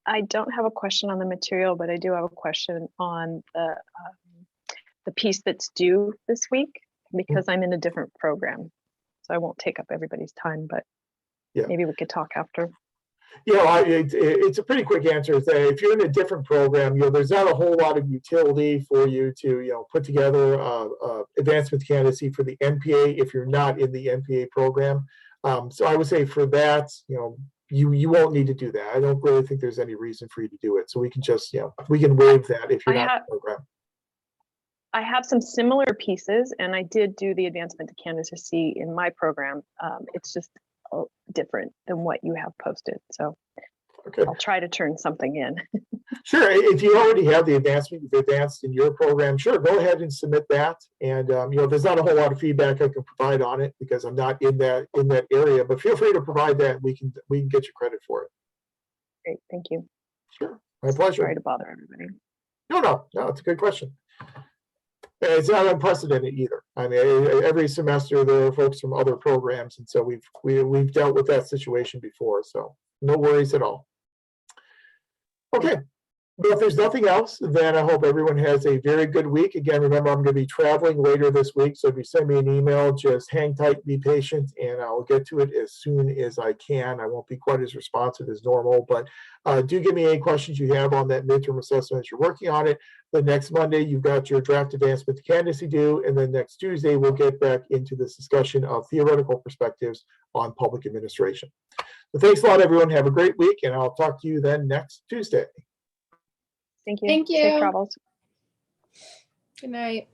B: I don't have a question on the material, but I do have a question on the piece that's due this week, because I'm in a different program. So I won't take up everybody's time, but maybe we could talk after.
A: Yeah, it's a pretty quick answer. If you're in a different program, there's not a whole lot of utility for you to, put together advancement candidacy for the MPA if you're not in the MPA program. So I would say for that, you won't need to do that. I don't really think there's any reason for you to do it. So we can just, we can waive that if you're not in the program.
B: I have some similar pieces, and I did do the advancement to candidacy in my program. It's just different than what you have posted. So I'll try to turn something in.
A: Sure. If you already have the advancement, you've advanced in your program, sure, go ahead and submit that. And there's not a whole lot of feedback I can provide on it because I'm not in that area, but feel free to provide that. We can get you credit for it.
B: Great, thank you.
A: Sure, my pleasure.
B: Sorry to bother everybody.
A: No, it's a good question. It's not unprecedented either. I mean, every semester there are folks from other programs, and so we've dealt with that situation before. So no worries at all. Okay, But if there's nothing else, then I hope everyone has a very good week. Again, remember, I'm going to be traveling later this week. So if you send me an email, just hang tight, be patient, and I'll get to it as soon as I can. I won't be quite as responsive as normal, but do give me any questions you have on that midterm assessment as you're working on it. The next Monday, you've got your draft advancement to candidacy due, and then next Tuesday, we'll get back into this discussion of theoretical perspectives on public administration. So thanks a lot, everyone. Have a great week, and I'll talk to you then next Tuesday.
B: Thank you.
C: Thank you.
B: Safe travels.
C: Good night.